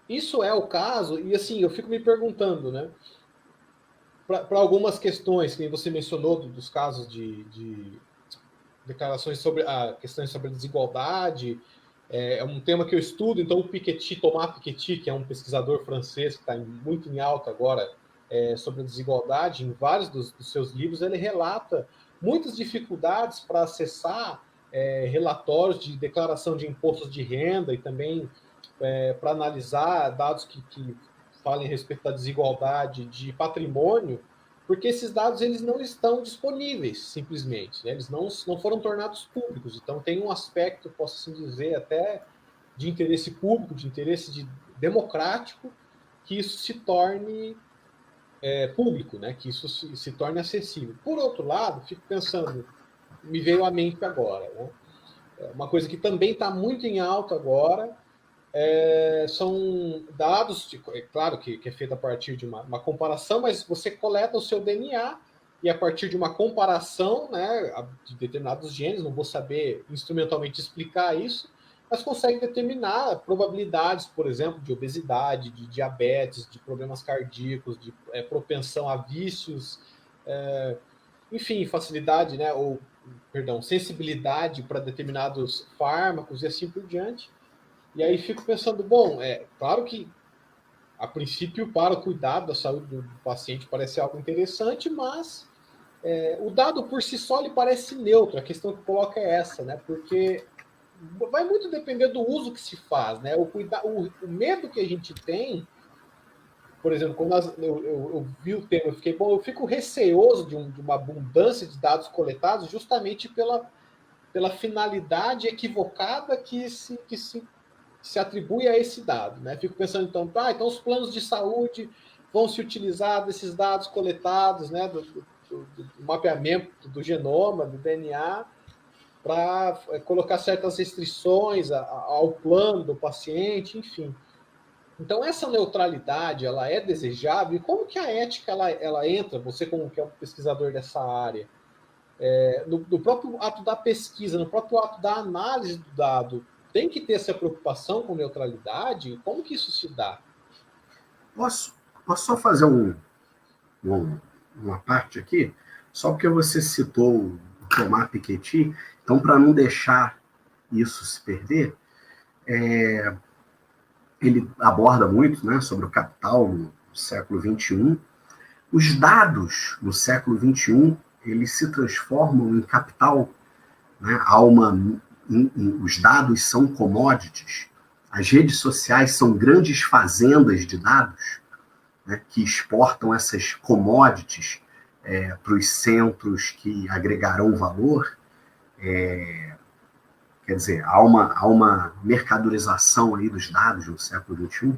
Isso é o caso, e assim, eu fico me perguntando, né? Para algumas questões que você mencionou dos casos de declarações sobre questões sobre a desigualdade, é um tema que eu estudo, então o Piketty, Thomas Piketty, que é um pesquisador francês que está muito em alta agora sobre a desigualdade, em vários dos seus livros, ele relata muitas dificuldades para acessar relatórios de declaração de impostos de renda e também para analisar dados que falem a respeito da desigualdade de patrimônio, porque esses dados eles não estão disponíveis, simplesmente, né? Eles não foram tornados públicos. Então, tem um aspecto, posso assim dizer, até de interesse público, de interesse democrático, que isso se torne público, né? Que isso se torne acessível. Por outro lado, fico pensando, me veio à mente agora, né? Uma coisa que também está muito em alta agora são dados, claro que é feito a partir de uma comparação, mas você coleta o seu DNA e a partir de uma comparação, né, de determinados genes, não vou saber instrumentalmente explicar isso, mas consegue determinar probabilidades, por exemplo, de obesidade, de diabetes, de problemas cardíacos, de propensão a vícios, enfim, facilidade, né, ou, perdão, sensibilidade para determinados fármacos e assim por diante. E aí fico pensando, bom, claro que a princípio para o cuidado da saúde do paciente parece algo interessante, mas o dado por si só ele parece neutro. A questão que coloca é essa, né? Porque vai muito depender do uso que se faz, né? O medo que a gente tem, por exemplo, quando eu vi o tema, eu fico receoso de uma abundância de dados coletados justamente pela finalidade equivocada que se atribui a esse dado, né? Fico pensando, então os planos de saúde vão se utilizar desses dados coletados, né, do mapeamento do genoma, do DNA, para colocar certas restrições ao plano do paciente, enfim. Então, essa neutralidade, ela é desejável? E como que a ética, ela entra, você como que é um pesquisador dessa área, no próprio ato da pesquisa, no próprio ato da análise do dado, tem que ter essa preocupação com neutralidade? Como que isso se dá? Posso só fazer uma parte aqui? Só porque você citou o Thomas Piketty, então, para não deixar isso se perder, ele aborda muito, né, sobre o capital no século XXI. Os dados no século XXI, eles se transformam em capital, né? Os dados são commodities. As redes sociais são grandes fazendas de dados, né, que exportam essas commodities para os centros que agregarão valor. Quer dizer, há uma mercadorização aí dos dados no século XXI.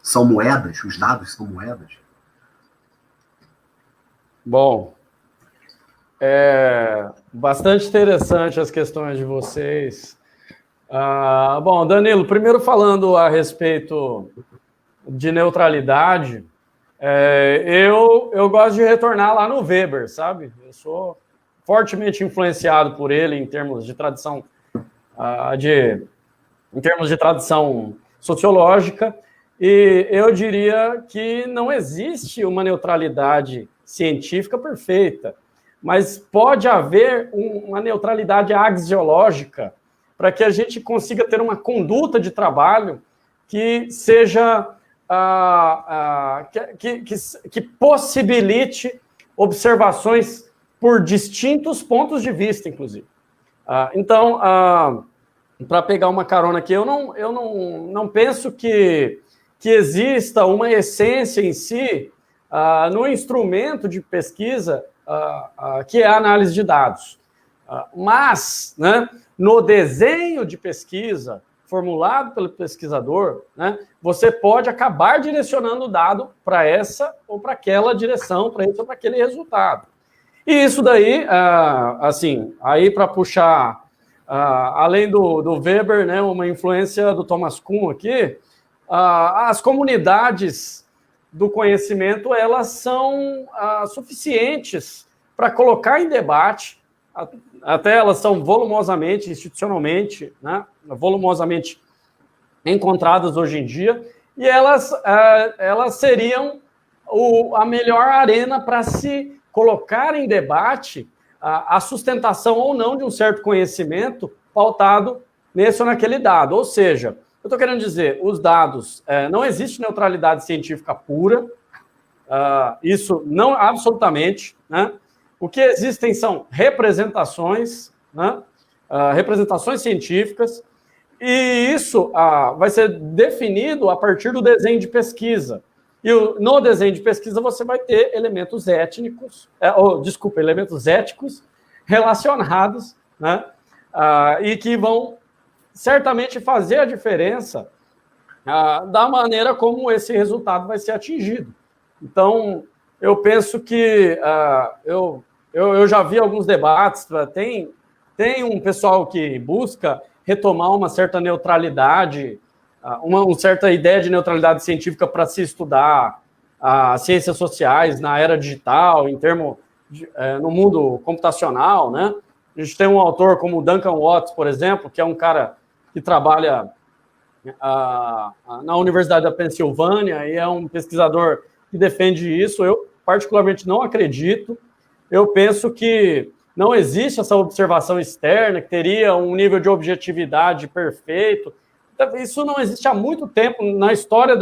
São moedas, os dados são moedas. Bom, bastante interessante as questões de vocês. Bom, Danilo, primeiro falando a respeito de neutralidade, eu gosto de retornar lá no Weber, sabe? Eu sou fortemente influenciado por ele em termos de tradição, em termos de tradição sociológica, e eu diria que não existe uma neutralidade científica perfeita, mas pode haver uma neutralidade axiológica para que a gente consiga ter uma conduta de trabalho que seja que possibilite observações por distintos pontos de vista, inclusive. Então, para pegar uma carona aqui, eu não penso que exista uma essência em si no instrumento de pesquisa que é a análise de dados. Mas, né, no desenho de pesquisa formulado pelo pesquisador, né, você pode acabar direcionando o dado para essa ou para aquela direção, para esse ou para aquele resultado. E isso daí, assim, aí para puxar, além do Weber, né, uma influência do Thomas Kuhn aqui, as comunidades do conhecimento, elas são suficientes para colocar em debate, até elas são volumosamente, institucionalmente, né, volumosamente encontradas hoje em dia, e elas seriam a melhor arena para se colocar em debate a sustentação ou não de um certo conhecimento pautado nesse ou naquele dado. Ou seja, eu estou querendo dizer, os dados, não existe neutralidade científica pura, isso não absolutamente, né? O que existem são representações, né? Representações científicas, e isso vai ser definido a partir do desenho de pesquisa. E no desenho de pesquisa você vai ter elementos étnicos, elementos éticos relacionados, né? E que vão certamente fazer a diferença da maneira como esse resultado vai ser atingido. Então, eu penso que eu já vi alguns debates, tem um pessoal que busca retomar uma certa neutralidade, uma certa ideia de neutralidade científica para se estudar as ciências sociais na era digital, no mundo computacional, né? A gente tem um autor como Duncan Watts, por exemplo, que é um cara que trabalha na Universidade da Pensilvânia, e é um pesquisador que defende isso. Eu, particularmente, não acredito. Eu penso que não existe essa observação externa, que teria um nível de objetividade perfeito. Isso não existe há muito tempo na história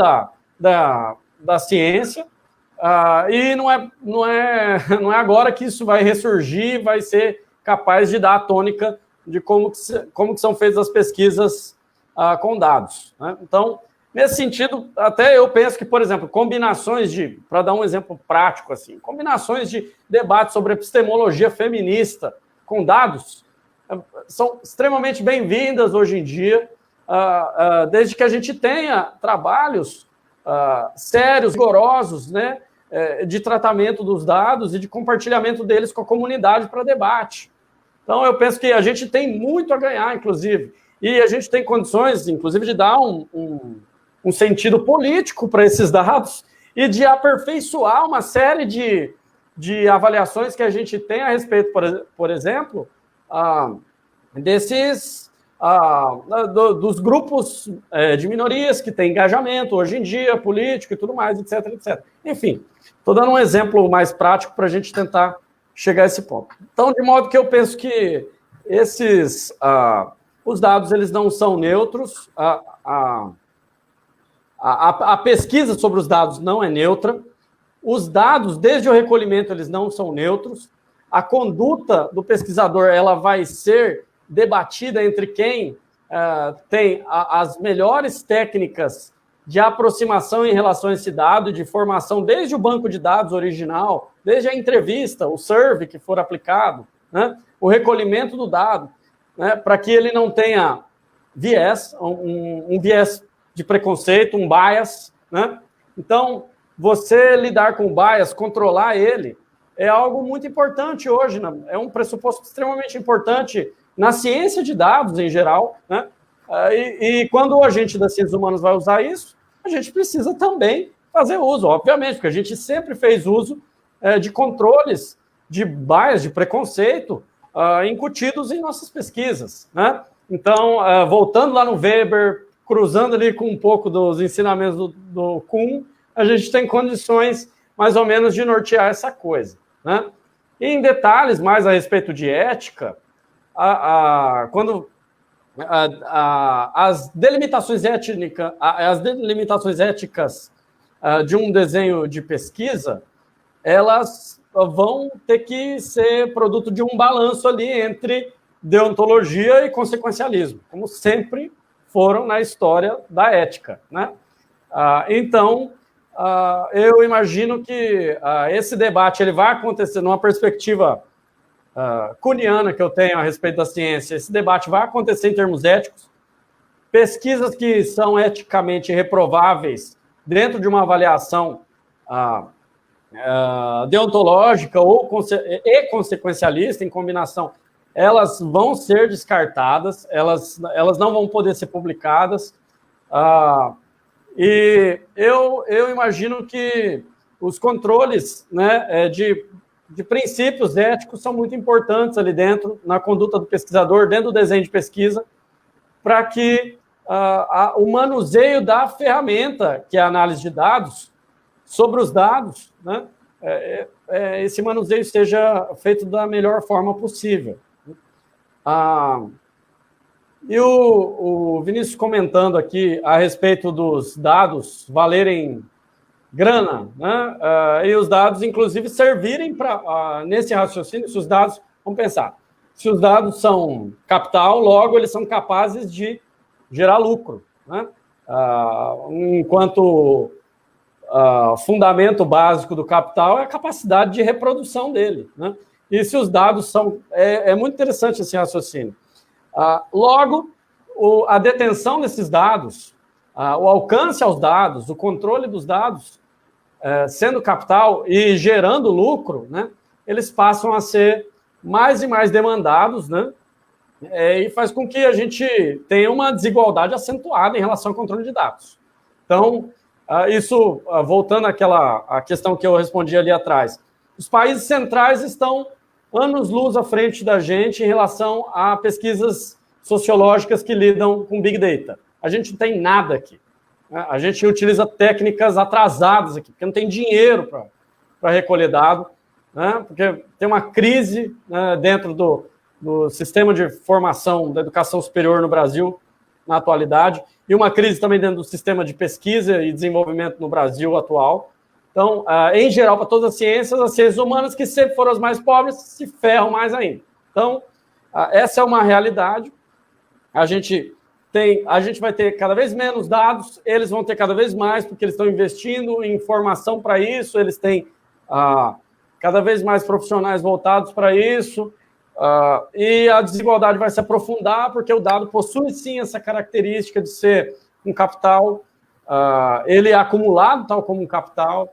da ciência, e não é agora que isso vai ressurgir, vai ser capaz de dar a tônica de como que são feitas as pesquisas com dados, né? Então, nesse sentido, até eu penso que, por exemplo, para dar um exemplo prático, assim, combinações de debate sobre epistemologia feminista com dados são extremamente bem-vindas hoje em dia, desde que a gente tenha trabalhos sérios, rigorosos, né, de tratamento dos dados e de compartilhamento deles com a comunidade para debate. Então, eu penso que a gente tem muito a ganhar, inclusive, e a gente tem condições, inclusive, de dar um sentido político para esses dados e de aperfeiçoar uma série de avaliações que a gente tem a respeito, por exemplo, dos grupos de minorias que têm engajamento hoje em dia, político e tudo mais, etc, etc. Enfim, estou dando um exemplo mais prático para a gente tentar chegar a esse ponto. Então, de modo que eu penso que os dados, eles não são neutros, a pesquisa sobre os dados não é neutra, os dados, desde o recolhimento, eles não são neutros, a conduta do pesquisador, ela vai ser debatida entre quem tem as melhores técnicas de aproximação em relação a esse dado, de formação desde o banco de dados original, desde a entrevista, o survey que for aplicado, né, o recolhimento do dado, né, para que ele não tenha viés, um viés de preconceito, um bias, né? Então, você lidar com o bias, controlar ele, é algo muito importante hoje, né? É um pressuposto extremamente importante na ciência de dados em geral, né? E quando o agente das ciências humanas vai usar isso, a gente precisa também fazer uso, obviamente, porque a gente sempre fez uso de controles de bias, de preconceito, incutidos em nossas pesquisas, né? Então, voltando lá no Weber, cruzando ali com um pouco dos ensinamentos do Kuhn, a gente tem condições, mais ou menos, de nortear essa coisa, né? E em detalhes mais a respeito de ética, quando as delimitações éticas de um desenho de pesquisa, elas vão ter que ser produto de um balanço ali entre deontologia e consequencialismo, como sempre foram na história da ética, né? Então, eu imagino que esse debate ele vai acontecer numa perspectiva kuhniana que eu tenho a respeito da ciência. Esse debate vai acontecer em termos éticos. Pesquisas que são eticamente reprováveis dentro de uma avaliação deontológica e consequencialista em combinação, elas vão ser descartadas, elas não vão poder ser publicadas. E eu imagino que os controles, né, de princípios éticos são muito importantes ali dentro, na conduta do pesquisador, dentro do desenho de pesquisa, para que o manuseio da ferramenta, que é a análise de dados, sobre os dados, né, esse manuseio seja feito da melhor forma possível. E o Vinícius comentando aqui a respeito dos dados valerem grana, né? E os dados, inclusive, servirem para, nesse raciocínio, se os dados, vamos pensar, se os dados são capital, logo eles são capazes de gerar lucro, né? Enquanto fundamento básico do capital é a capacidade de reprodução dele, né? E se os dados são... É muito interessante esse raciocínio. Logo, a detenção desses dados, o alcance aos dados, o controle dos dados, sendo capital e gerando lucro, né, eles passam a ser mais e mais demandados, né, e faz com que a gente tenha uma desigualdade acentuada em relação ao controle de dados. Então, isso, voltando à questão que eu respondi ali atrás, os países centrais estão anos-luz à frente da gente em relação a pesquisas sociológicas que lidam com Big Data. A gente não tem nada aqui. Né? A gente utiliza técnicas atrasadas aqui, porque não tem dinheiro para recolher dado, né? Porque tem uma crise, né, dentro do sistema de formação da educação superior no Brasil, na atualidade, e uma crise também dentro do sistema de pesquisa e desenvolvimento no Brasil atual. Então, em geral, para todas as ciências humanas, que sempre foram as mais pobres, se ferram mais ainda. Então, essa é uma realidade. A gente vai ter cada vez menos dados, eles vão ter cada vez mais, porque eles estão investindo em formação para isso, eles têm cada vez mais profissionais voltados para isso, e a desigualdade vai se aprofundar, porque o dado possui, sim, essa característica de ser um capital, ele é acumulado tal como um capital,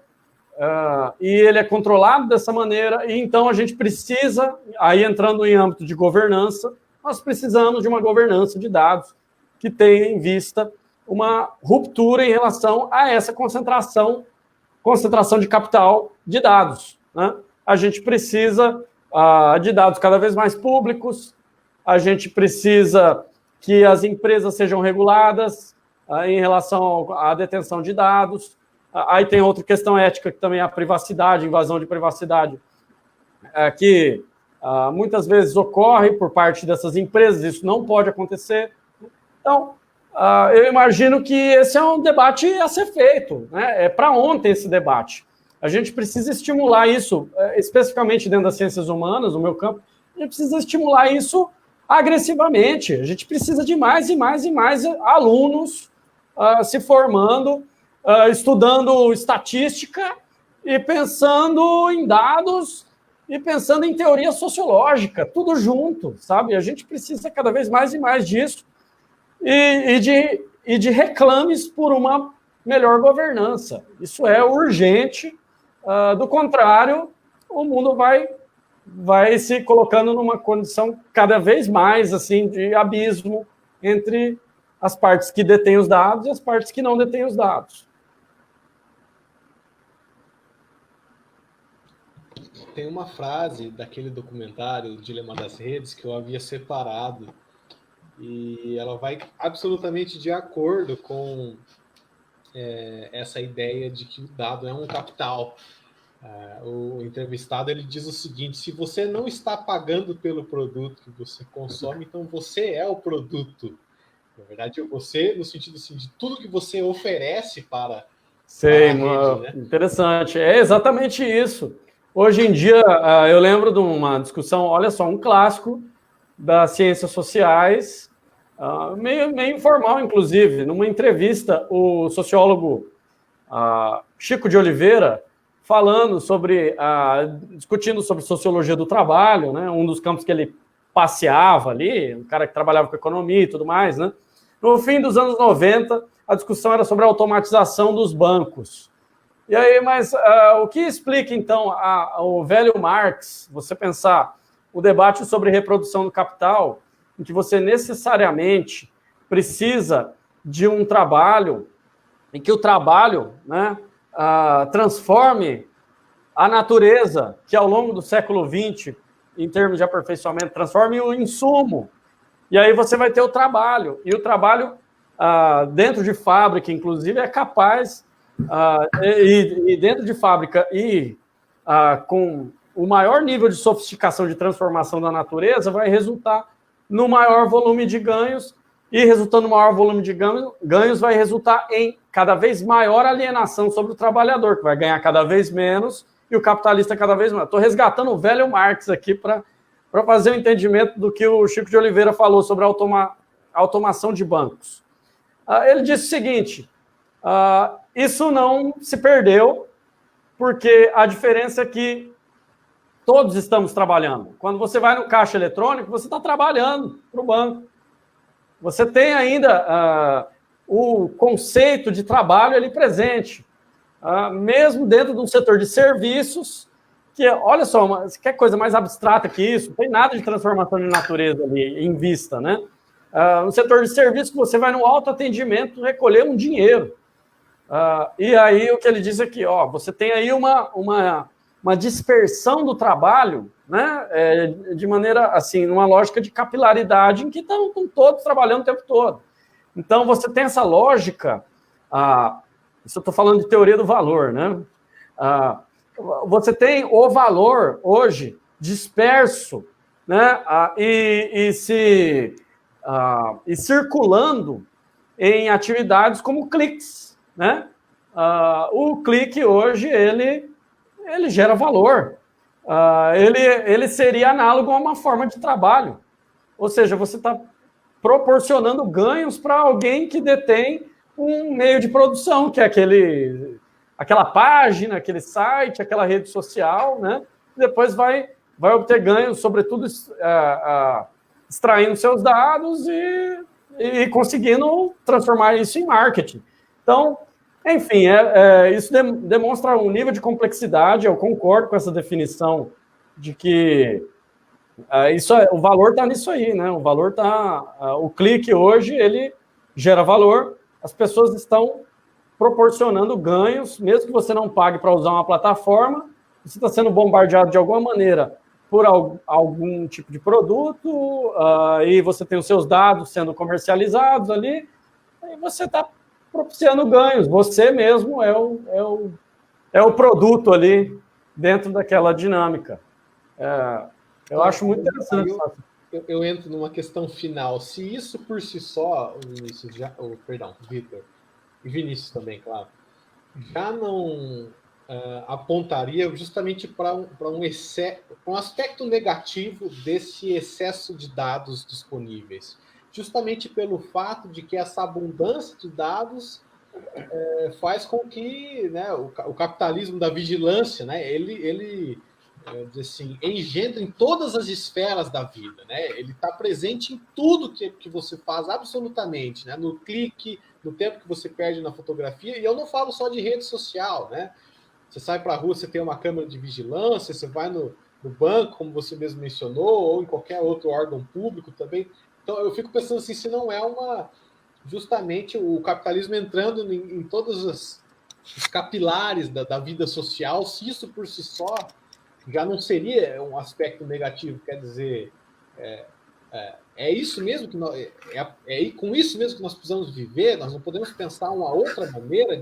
e ele é controlado dessa maneira, e então a gente precisa, aí entrando em âmbito de governança, nós precisamos de uma governança de dados que tenha em vista uma ruptura em relação a essa concentração de capital de dados, né? A gente precisa de dados cada vez mais públicos, a gente precisa que as empresas sejam reguladas em relação à detenção de dados. Aí tem outra questão ética, que também é a privacidade, invasão de privacidade, que muitas vezes ocorre por parte dessas empresas, isso não pode acontecer. Então, eu imagino que esse é um debate a ser feito, né? É para ontem esse debate. A gente precisa estimular isso, especificamente dentro das ciências humanas, no meu campo, a gente precisa estimular isso agressivamente. A gente precisa de mais e mais e mais alunos se formando, estudando estatística e pensando em dados e pensando em teoria sociológica, tudo junto, sabe? A gente precisa cada vez mais e mais disso e de reclames por uma melhor governança. Isso é urgente, do contrário, o mundo vai se colocando numa condição cada vez mais assim, de abismo entre as partes que detêm os dados e as partes que não detêm os dados. Tem uma frase daquele documentário, O Dilema das Redes, que eu havia separado, e ela vai absolutamente de acordo com essa ideia de que o dado é um capital. O entrevistado ele diz o seguinte: se você não está pagando pelo produto que você consome, então você é o produto. Na verdade, você, no sentido assim, de tudo que você oferece para a rede, né? Interessante. É exatamente isso. Hoje em dia, eu lembro de uma discussão, olha só, um clássico das ciências sociais, meio informal, inclusive. Numa entrevista, o sociólogo Chico de Oliveira, falando sobre, discutindo sobre sociologia do trabalho, né, um dos campos que ele passeava ali, um cara que trabalhava com economia e tudo mais, né? No fim dos anos 90, a discussão era sobre a automatização dos bancos. E aí, mas o que explica, então, o velho Marx, você pensar o debate sobre reprodução do capital, em que você necessariamente precisa de um trabalho, em que o trabalho, né, transforme a natureza, que ao longo do século XX, em termos de aperfeiçoamento, transforme o insumo. E aí você vai ter o trabalho. E o trabalho, dentro de fábrica, inclusive, é capaz... e dentro de fábrica e com o maior nível de sofisticação de transformação da natureza vai resultar no maior volume de ganhos, e resultando no maior volume de ganhos vai resultar em cada vez maior alienação sobre o trabalhador, que vai ganhar cada vez menos e o capitalista cada vez mais. Estou resgatando o velho Marx aqui para fazer o entendimento do que o Chico de Oliveira falou sobre a automação de bancos. Ele disse o seguinte: isso não se perdeu, porque a diferença é que todos estamos trabalhando. Quando você vai no caixa eletrônico, você está trabalhando para o banco. Você tem ainda o conceito de trabalho ali presente, mesmo dentro de um setor de serviços, que, olha só, quer coisa mais abstrata que isso? Não tem nada de transformação de natureza ali em vista, né? No setor de serviços, você vai no autoatendimento recolher um dinheiro. E aí o que ele diz aqui, você tem aí uma dispersão do trabalho, né? De maneira, assim, numa lógica de capilaridade em que estão todos trabalhando o tempo todo. Então, você tem essa lógica, isso eu estou falando de teoria do valor, né? Você tem o valor hoje disperso, né? E circulando em atividades como cliques, né? O clique hoje, ele gera valor. Ele seria análogo a uma forma de trabalho. Ou seja, você está proporcionando ganhos para alguém que detém um meio de produção, que é aquela página, aquele site, aquela rede social, né? Depois vai obter ganhos, sobretudo extraindo seus dados e conseguindo transformar isso em marketing. Então, enfim, isso demonstra um nível de complexidade. Eu concordo com essa definição de que o valor está nisso aí, né? O valor está... o clique hoje, ele gera valor, as pessoas estão proporcionando ganhos, mesmo que você não pague para usar uma plataforma, você está sendo bombardeado de alguma maneira por algum tipo de produto, e você tem os seus dados sendo comercializados ali, e você está propiciando ganhos. Você mesmo é o produto ali dentro daquela dinâmica. Eu acho muito interessante. Eu entro numa questão final. Se isso por si só, Vitor, e Vinícius também, claro, já não apontaria justamente para um aspecto negativo desse excesso de dados disponíveis, justamente pelo fato de que essa abundância de dados faz com que, né, o capitalismo da vigilância, né, ele assim, engendra em todas as esferas da vida, né? Ele está presente em tudo que você faz, absolutamente, né? No clique, no tempo que você perde na fotografia, e eu não falo só de rede social, né? Você sai para a rua, você tem uma câmera de vigilância, você vai no banco, como você mesmo mencionou, ou em qualquer outro órgão público também. Então, eu fico pensando assim, se não é justamente o capitalismo entrando em todos os capilares da vida social, se isso por si só já não seria um aspecto negativo, quer dizer, isso mesmo que com isso mesmo que nós precisamos viver. Nós não podemos pensar uma outra maneira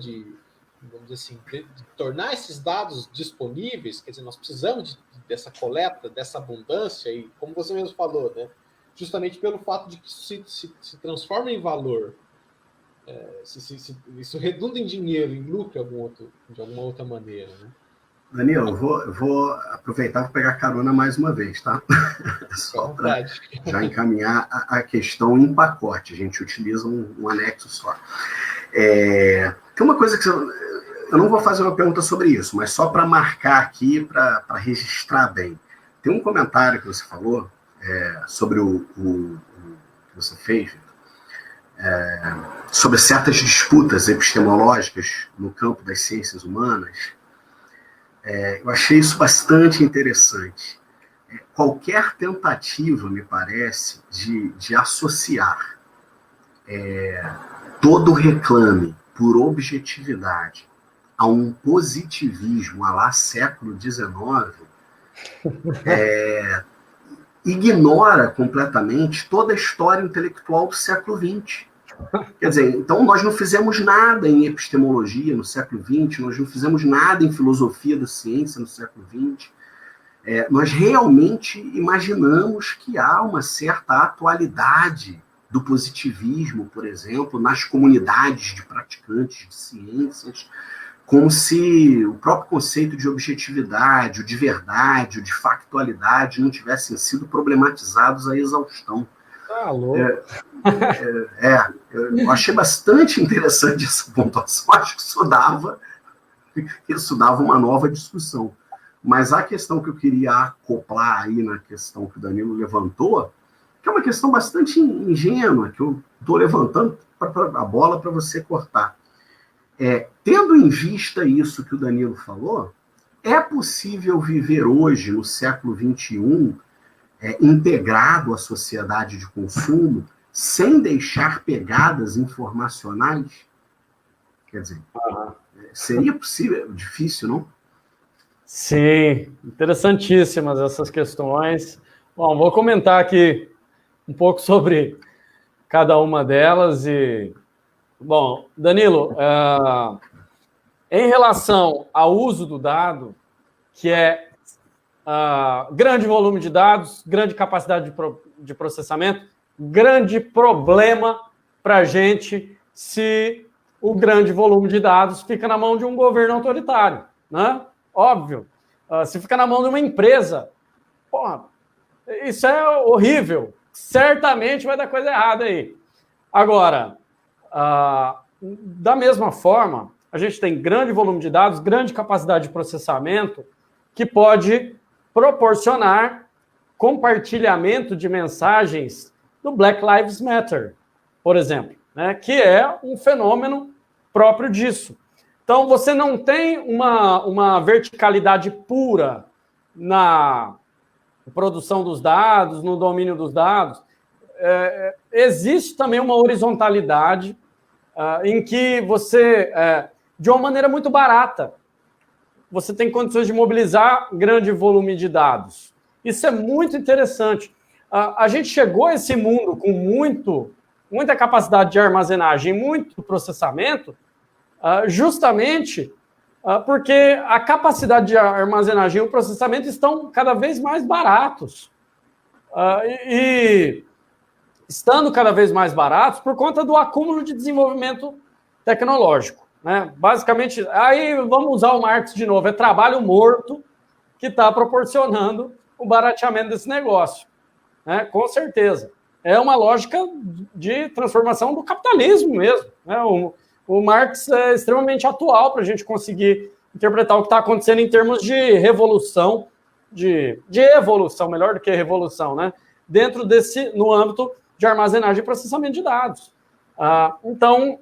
vamos dizer assim, de tornar esses dados disponíveis. Quer dizer, nós precisamos dessa coleta, dessa abundância, e como você mesmo falou, né, justamente pelo fato de que se transforma em valor, isso redunda em dinheiro, em lucro de alguma outra maneira, né? Danilo, eu vou aproveitar para pegar carona mais uma vez, tá? Só para já encaminhar a questão em pacote. A gente utiliza um anexo só. Tem uma coisa que eu não vou fazer uma pergunta sobre isso, mas só para marcar aqui, para registrar bem. Tem um comentário que você falou sobre o que você fez, sobre certas disputas epistemológicas no campo das ciências humanas. Eu achei isso bastante interessante. Qualquer tentativa, me parece, de associar todo reclame por objetividade a um positivismo à lá século XIX ignora completamente toda a história intelectual do século XX. Quer dizer, então nós não fizemos nada em epistemologia no século XX, nós não fizemos nada em filosofia da ciência no século XX. Nós realmente imaginamos que há uma certa atualidade do positivismo, por exemplo, nas comunidades de praticantes de ciências, como se o próprio conceito de objetividade, o de verdade, o de factualidade não tivessem sido problematizados à exaustão. louco. Eu achei bastante interessante essa pontuação. Acho que isso dava uma nova discussão. Mas a questão que eu queria acoplar aí na questão que o Danilo levantou, que é uma questão bastante ingênua, que eu estou levantando a bola para você cortar. Tendo em vista isso que o Danilo falou, é possível viver hoje, no século XXI, integrado à sociedade de consumo, sem deixar pegadas informacionais? Quer dizer, seria possível? Difícil, não? Sim, interessantíssimas essas questões. Bom, vou comentar aqui um pouco sobre cada uma delas. Bom, Danilo, em relação ao uso do dado, que é grande volume de dados, grande capacidade de processamento, grande problema para a gente se o grande volume de dados fica na mão de um governo autoritário, né? Óbvio. Se fica na mão de uma empresa, porra, isso é horrível. Certamente vai dar coisa errada aí. Agora, da mesma forma, a gente tem grande volume de dados, grande capacidade de processamento, que pode proporcionar compartilhamento de mensagens do Black Lives Matter, por exemplo, né, que é um fenômeno próprio disso. Então, você não tem uma verticalidade pura na produção dos dados, no domínio dos dados. Existe também uma horizontalidade em que você, de uma maneira muito barata, você tem condições de mobilizar grande volume de dados. Isso é muito interessante. A gente chegou a esse mundo com muita capacidade de armazenagem, muito processamento, justamente porque a capacidade de armazenagem e o processamento estão cada vez mais baratos. E estando cada vez mais baratos por conta do acúmulo de desenvolvimento tecnológico, né? Basicamente, aí vamos usar o Marx de novo, é trabalho morto que está proporcionando o barateamento desse negócio, né? Com certeza. É uma lógica de transformação do capitalismo mesmo, né? O Marx é extremamente atual para a gente conseguir interpretar o que está acontecendo em termos de revolução, de evolução, melhor do que revolução, né? Dentro no âmbito de armazenagem e processamento de dados. Então,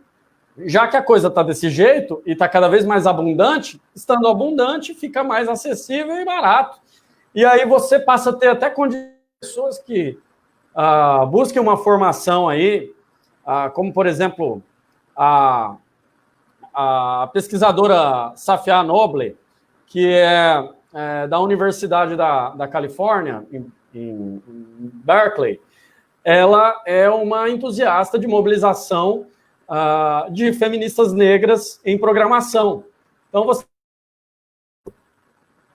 já que a coisa está desse jeito e está cada vez mais abundante, estando abundante, fica mais acessível e barato. E aí você passa a ter até pessoas que busquem uma formação aí, como, por exemplo, a pesquisadora Safia Noble, que é da Universidade da Califórnia, em Berkeley. Ela é uma entusiasta de mobilização de feministas negras em programação. Então,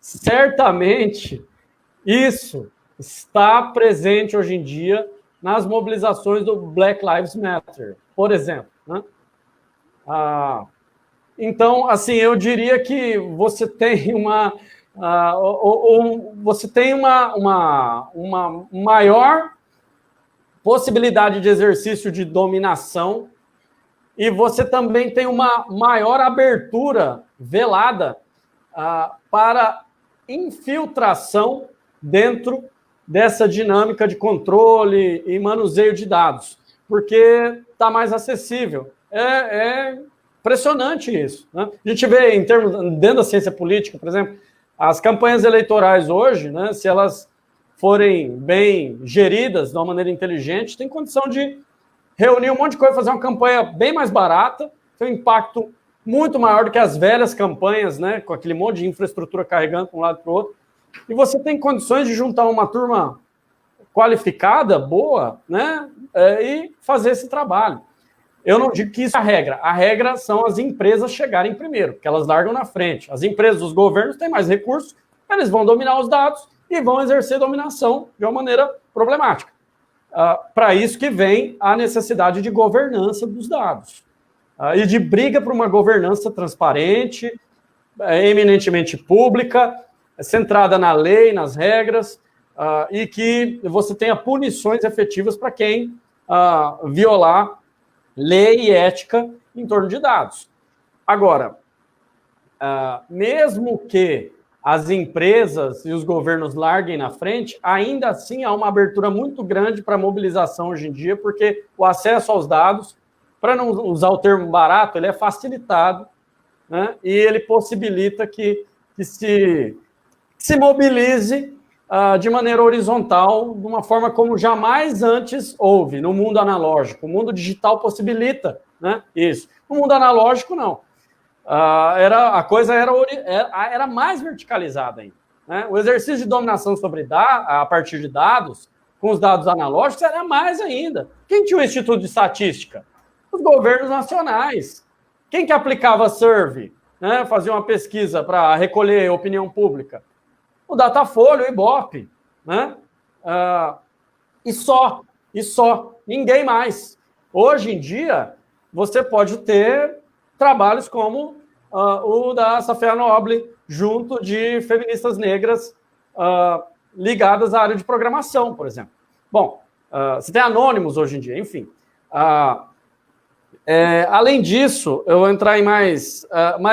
certamente, isso está presente hoje em dia nas mobilizações do Black Lives Matter, por exemplo, né? Então, assim, eu diria que você tem uma maior possibilidade de exercício de dominação e você também tem uma maior abertura velada para infiltração dentro dessa dinâmica de controle e manuseio de dados, porque está mais acessível. É impressionante isso, né? A gente vê, dentro da ciência política, por exemplo, as campanhas eleitorais hoje, né, se elas forem bem geridas de uma maneira inteligente, tem condição de reunir um monte de coisa, fazer uma campanha bem mais barata, tem um impacto muito maior do que as velhas campanhas, né, com aquele monte de infraestrutura carregando para um lado e para o outro. E você tem condições de juntar uma turma qualificada, boa, né, e fazer esse trabalho. Eu não digo que isso é a regra. A regra são as empresas chegarem primeiro, porque elas largam na frente. As empresas, os governos têm mais recursos, eles vão dominar os dados e vão exercer dominação de uma maneira problemática. Para isso que vem a necessidade de governança dos dados. E de briga por uma governança transparente, eminentemente pública, centrada na lei, nas regras, e que você tenha punições efetivas para quem violar lei e ética em torno de dados. Agora, mesmo que as empresas e os governos larguem na frente, ainda assim há uma abertura muito grande para mobilização hoje em dia, porque o acesso aos dados, para não usar o termo barato, ele é facilitado, né? E ele possibilita que se mobilize de maneira horizontal, de uma forma como jamais antes houve no mundo analógico. O mundo digital possibilita, né, isso. No mundo analógico, não. a coisa era mais verticalizada ainda. Né? O exercício de dominação a partir de dados, com os dados analógicos, era mais ainda. Quem tinha o Instituto de Estatística? Os governos nacionais. Quem que aplicava survey, né? Fazia uma pesquisa para recolher opinião pública? O Datafolha, o Ibope. Né? E só. Ninguém mais. Hoje em dia, você pode ter trabalhos como o da Safia Noble, junto de feministas negras ligadas à área de programação, por exemplo. Bom, você tem anônimos hoje em dia, enfim. Além disso, eu vou entrar em mais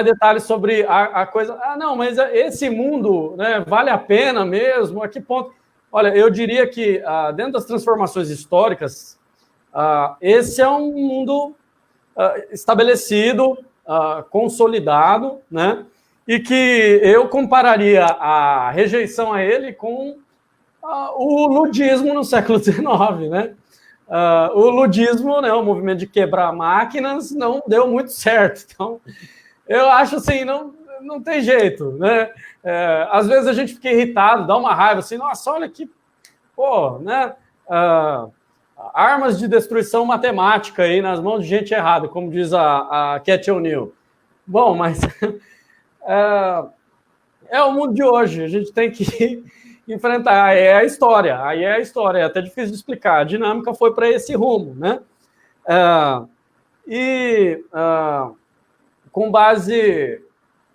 detalhes sobre a coisa. Não, mas esse mundo, né, vale a pena mesmo? A que ponto? Olha, eu diria que dentro das transformações históricas, esse é um mundo estabelecido, consolidado, né? E que eu compararia a rejeição a ele com o ludismo no século XIX, né? O ludismo, né, o movimento de quebrar máquinas, não deu muito certo. Então, eu acho assim, não tem jeito, né? Às vezes a gente fica irritado, dá uma raiva, assim, nossa, olha que, pô, né? Armas de destruição matemática aí nas mãos de gente errada, como diz a Cat O'Neill. Bom, mas é o mundo de hoje, a gente tem que enfrentar, aí é a história, é até difícil de explicar, a dinâmica foi para esse rumo, né? Com base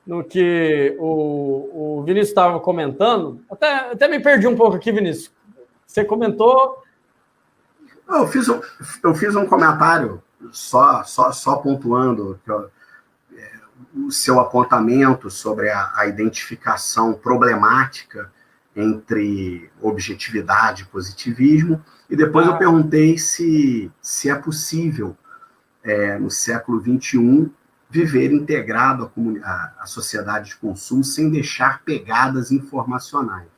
no que o Vinícius estava comentando, até me perdi um pouco aqui, Vinícius, você comentou... Eu fiz um comentário só pontuando o seu apontamento sobre a identificação problemática entre objetividade e positivismo, e depois eu perguntei se é possível, no século XXI, viver integrado à sociedade de consumo sem deixar pegadas informacionais.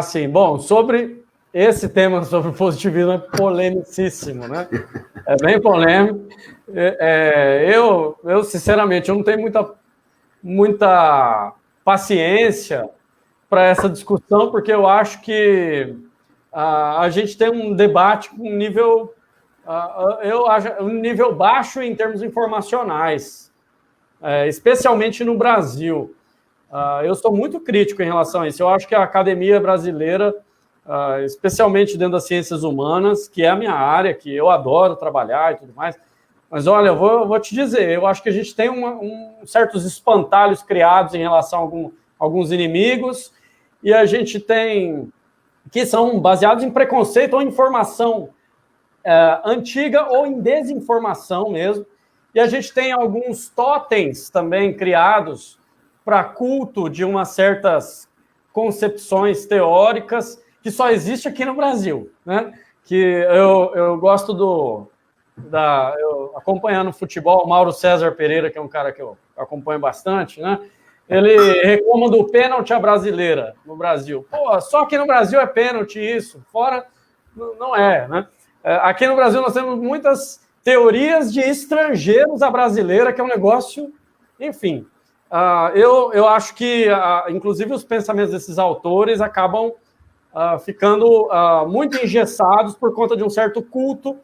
Sim. Bom, sobre esse tema sobre positivismo é polemicíssimo, né? É bem polêmico. Eu sinceramente, eu não tenho muita paciência para essa discussão, porque eu acho que a gente tem um debate com um nível, eu acho, um nível baixo em termos informacionais, especialmente no Brasil. Eu sou muito crítico em relação a isso. Eu acho que a academia brasileira, especialmente dentro das ciências humanas, que é a minha área, que eu adoro trabalhar e tudo mais, mas olha, eu vou te dizer, eu acho que a gente tem certos espantalhos criados em relação a alguns inimigos, e a gente tem que são baseados em preconceito ou em informação antiga ou em desinformação mesmo, e a gente tem alguns totens também criados para culto de umas certas concepções teóricas que só existe aqui no Brasil, né? Que eu gosto eu acompanhando futebol, o Mauro César Pereira, que é um cara que eu acompanho bastante, né? Ele reclama do pênalti à brasileira no Brasil. Pô, só aqui no Brasil é pênalti isso, fora não é, né? Aqui no Brasil nós temos muitas teorias de estrangeiros à brasileira, que é um negócio, enfim. Eu acho que, inclusive, os pensamentos desses autores acabam ficando muito engessados por conta de um certo culto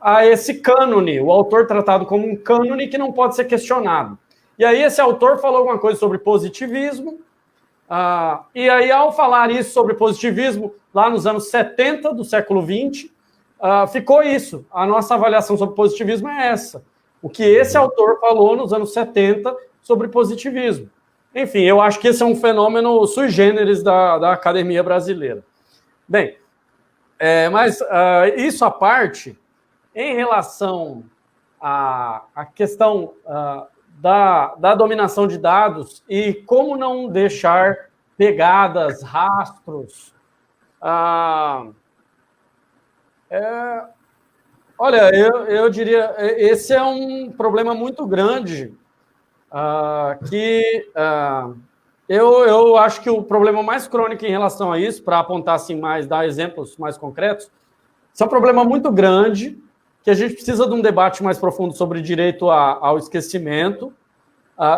a esse cânone, o autor tratado como um cânone que não pode ser questionado. E aí esse autor falou alguma coisa sobre positivismo, e aí ao falar isso sobre positivismo, lá nos anos 70 do século XX, ficou isso. A nossa avaliação sobre positivismo é essa. O que esse autor falou nos anos 70 sobre positivismo. Enfim, eu acho que esse é um fenômeno sui generis da academia brasileira. Bem, mas isso à parte, em relação à questão da dominação de dados e como não deixar pegadas, rastros, olha, eu diria, esse é um problema muito grande, eu acho que o problema mais crônico em relação a isso, para apontar assim mais, dar exemplos mais concretos, isso é um problema muito grande, que a gente precisa de um debate mais profundo sobre direito ao esquecimento,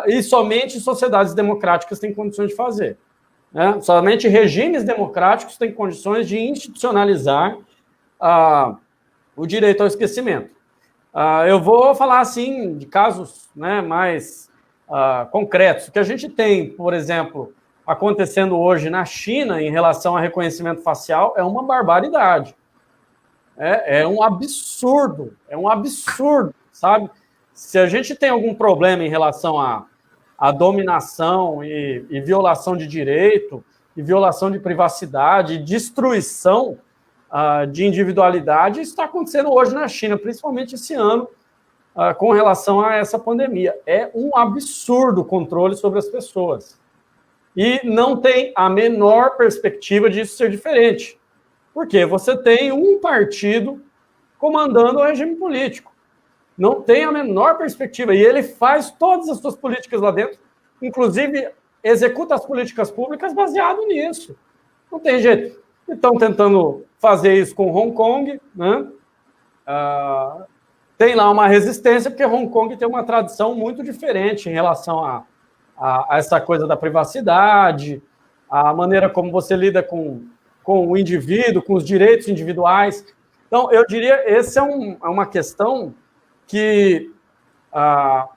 e somente sociedades democráticas têm condições de fazer. Né? Somente regimes democráticos têm condições de institucionalizar o direito ao esquecimento. Eu vou falar, assim, de casos, né, mais concretos. O que a gente tem, por exemplo, acontecendo hoje na China em relação a reconhecimento facial é uma barbaridade. É um absurdo, sabe? Se a gente tem algum problema em relação à dominação e violação de direito, e violação de privacidade, destruição de individualidade, isso está acontecendo hoje na China, principalmente esse ano, com relação a essa pandemia. É um absurdo o controle sobre as pessoas. E não tem a menor perspectiva disso ser diferente. Porque você tem um partido comandando o regime político. Não tem a menor perspectiva. E ele faz todas as suas políticas lá dentro, inclusive executa as políticas públicas baseado nisso. Não tem jeito. Estão tentando fazer isso com Hong Kong, né? Tem lá uma resistência, porque Hong Kong tem uma tradição muito diferente em relação a essa coisa da privacidade, a maneira como você lida com o indivíduo, com os direitos individuais. Então, eu diria, essa é uma questão que a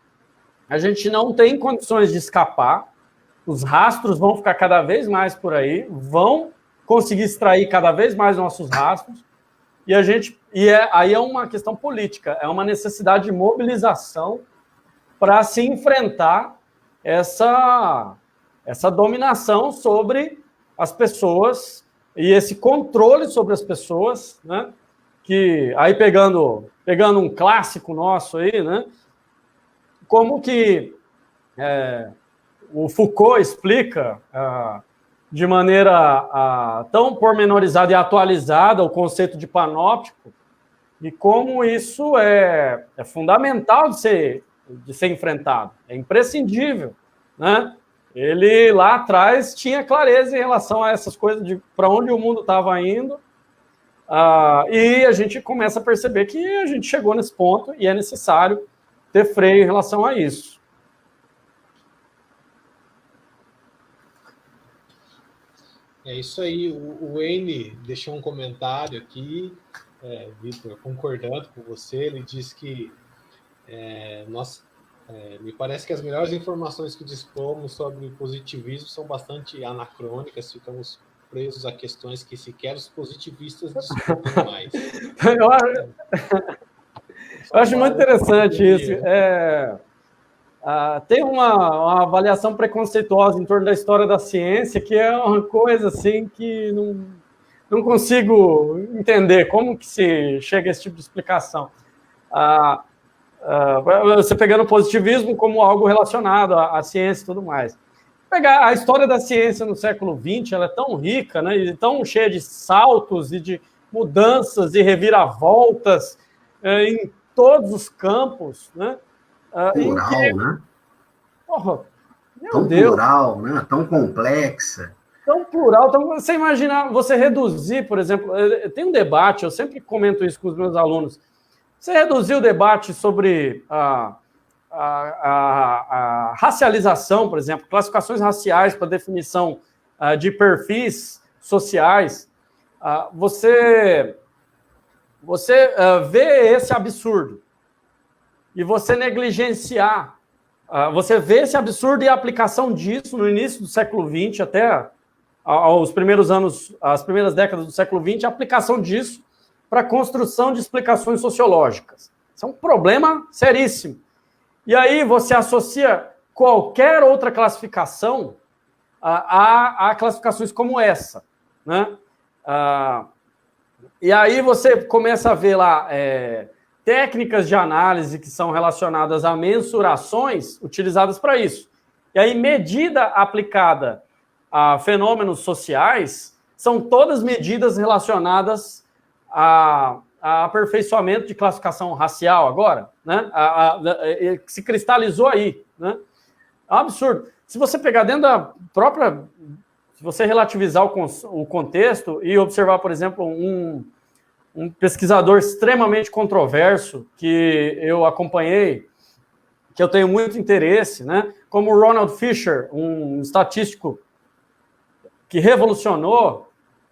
gente não tem condições de escapar, os rastros vão ficar cada vez mais por aí, vão conseguir extrair cada vez mais nossos rastros, aí é uma questão política, é uma necessidade de mobilização para se enfrentar essa dominação sobre as pessoas e esse controle sobre as pessoas, né? Que aí pegando um clássico nosso aí, né? Como que o Foucault explica de maneira tão pormenorizada e atualizada o conceito de panóptico e como isso é fundamental de ser enfrentado, é imprescindível, né? Ele lá atrás tinha clareza em relação a essas coisas de para onde o mundo estava indo, e a gente começa a perceber que a gente chegou nesse ponto e é necessário ter freio em relação a isso. É isso aí. O Wayne deixou um comentário aqui, Vitor, concordando com você. Ele diz que me parece que as melhores informações que dispomos sobre o positivismo são bastante anacrônicas, ficamos presos a questões que sequer os positivistas discutem mais. Eu acho muito interessante isso. Tem uma avaliação preconceituosa em torno da história da ciência, que é uma coisa assim que não consigo entender como que se chega a esse tipo de explicação. Você pegando o positivismo como algo relacionado à ciência e tudo mais. Pegar a história da ciência no século XX, ela é tão rica, né, e tão cheia de saltos e de mudanças e reviravoltas em todos os campos, né? Plural, né? Porra, meu tão Deus. Plural, né? Tão complexa. Tão plural. Você imagina, você reduzir, por exemplo, tem um debate, eu sempre comento isso com os meus alunos, você reduzir o debate sobre a racialização, por exemplo, classificações raciais para definição de perfis sociais, você vê esse absurdo e você negligenciar, você vê esse absurdo e a aplicação disso no início do século XX até aos primeiros anos, as primeiras décadas do século XX, a aplicação disso para a construção de explicações sociológicas. Isso é um problema seríssimo. E aí você associa qualquer outra classificação a classificações como essa, né? E aí você começa a ver lá técnicas de análise que são relacionadas a mensurações utilizadas para isso. E aí medida aplicada a fenômenos sociais são todas medidas relacionadas a aperfeiçoamento de classificação racial agora, né? Que se cristalizou aí, né? É um absurdo. Se você pegar dentro da própria... Se você relativizar o contexto e observar, por exemplo, um pesquisador extremamente controverso que eu acompanhei, que eu tenho muito interesse, né? Como o Ronald Fisher, um estatístico que revolucionou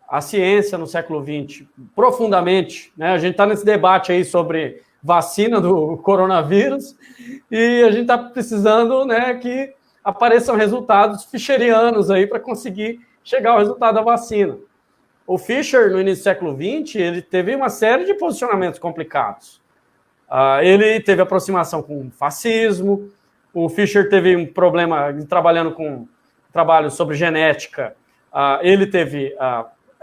a ciência no século XX profundamente, né? A gente está nesse debate aí sobre vacina do coronavírus e a gente está precisando, né, que apareçam resultados fischerianos aí para conseguir chegar ao resultado da vacina. O Fisher, no início do século XX, ele teve uma série de posicionamentos complicados. Ele teve aproximação com o fascismo, o Fisher teve um problema trabalhando com trabalho sobre genética, ele teve...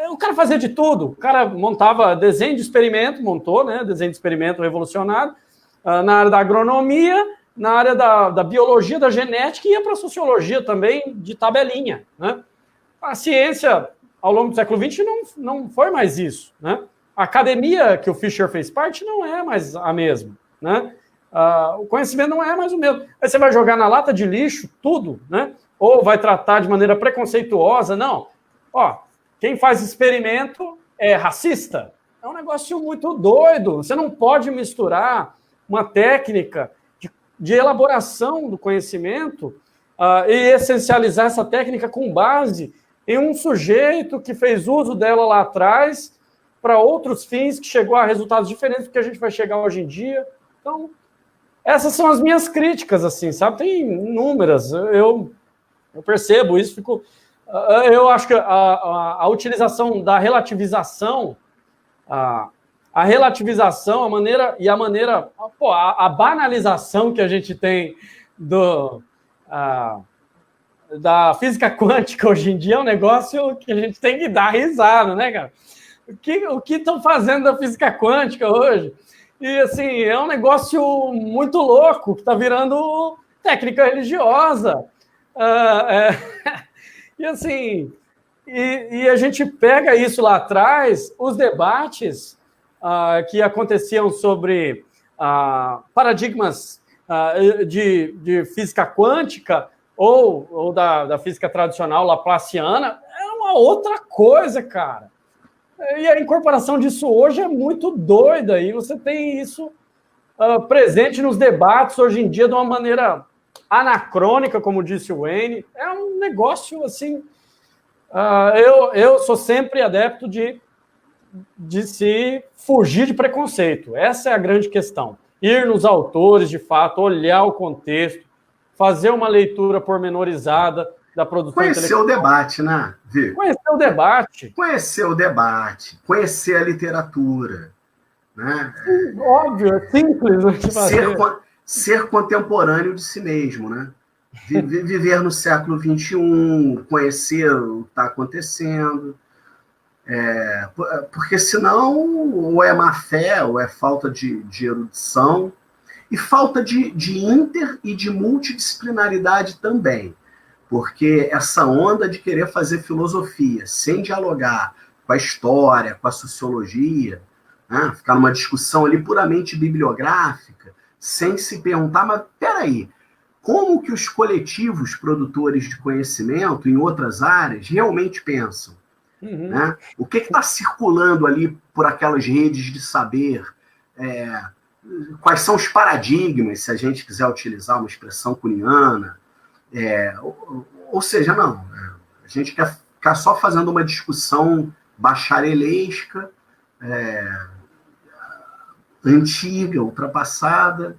o cara fazia de tudo, o cara montava desenho de experimento, montou, né, desenho de experimento revolucionário, na área da agronomia, na área da biologia, da genética, e ia para a sociologia também, de tabelinha, né? A ciência, ao longo do século XX, não foi mais isso, né? A academia que o Fisher fez parte não é mais a mesma, né? O conhecimento não é mais o mesmo. Aí você vai jogar na lata de lixo tudo, né? Ou vai tratar de maneira preconceituosa, não. Ó, quem faz experimento é racista. É um negócio muito doido. Você não pode misturar uma técnica de elaboração do conhecimento e essencializar essa técnica com base em um sujeito que fez uso dela lá atrás para outros fins, que chegou a resultados diferentes do que a gente vai chegar hoje em dia. Então, essas são as minhas críticas, assim, sabe? Tem inúmeras. Eu percebo isso, eu acho que a utilização da relativização, a relativização, a banalização que a gente tem da física quântica hoje em dia é um negócio que a gente tem que dar risada, né, cara? O que estão fazendo da física quântica hoje? E, assim, é um negócio muito louco, que está virando técnica religiosa. E, assim, e a gente pega isso lá atrás, os debates que aconteciam sobre paradigmas de física quântica ou da física tradicional laplaciana, é uma outra coisa, cara. E a incorporação disso hoje é muito doida, e você tem isso presente nos debates hoje em dia de uma maneira anacrônica, como disse o Wayne. É um negócio, assim... eu sou sempre adepto de se fugir de preconceito. Essa é a grande questão. Ir nos autores, de fato, olhar o contexto, fazer uma leitura pormenorizada da produção intelectual. Conhecer o debate, né, Vic? Conhecer o debate. Conhecer o debate, conhecer a literatura. Né? Óbvio, é simples. Ser contemporâneo de si mesmo, né? Viver no século XXI, conhecer o que está acontecendo. Porque senão ou é má fé, ou é falta de erudição, e falta de inter e de multidisciplinaridade também. Porque essa onda de querer fazer filosofia sem dialogar com a história, com a sociologia, né? Ficar numa discussão ali puramente bibliográfica, sem se perguntar, mas peraí, como que os coletivos produtores de conhecimento em outras áreas realmente pensam? Uhum. Né? O que está circulando ali por aquelas redes de saber? Quais são os paradigmas, se a gente quiser utilizar uma expressão cuniana? Ou seja, não. A gente quer ficar só fazendo uma discussão bacharelesca, antiga, ultrapassada.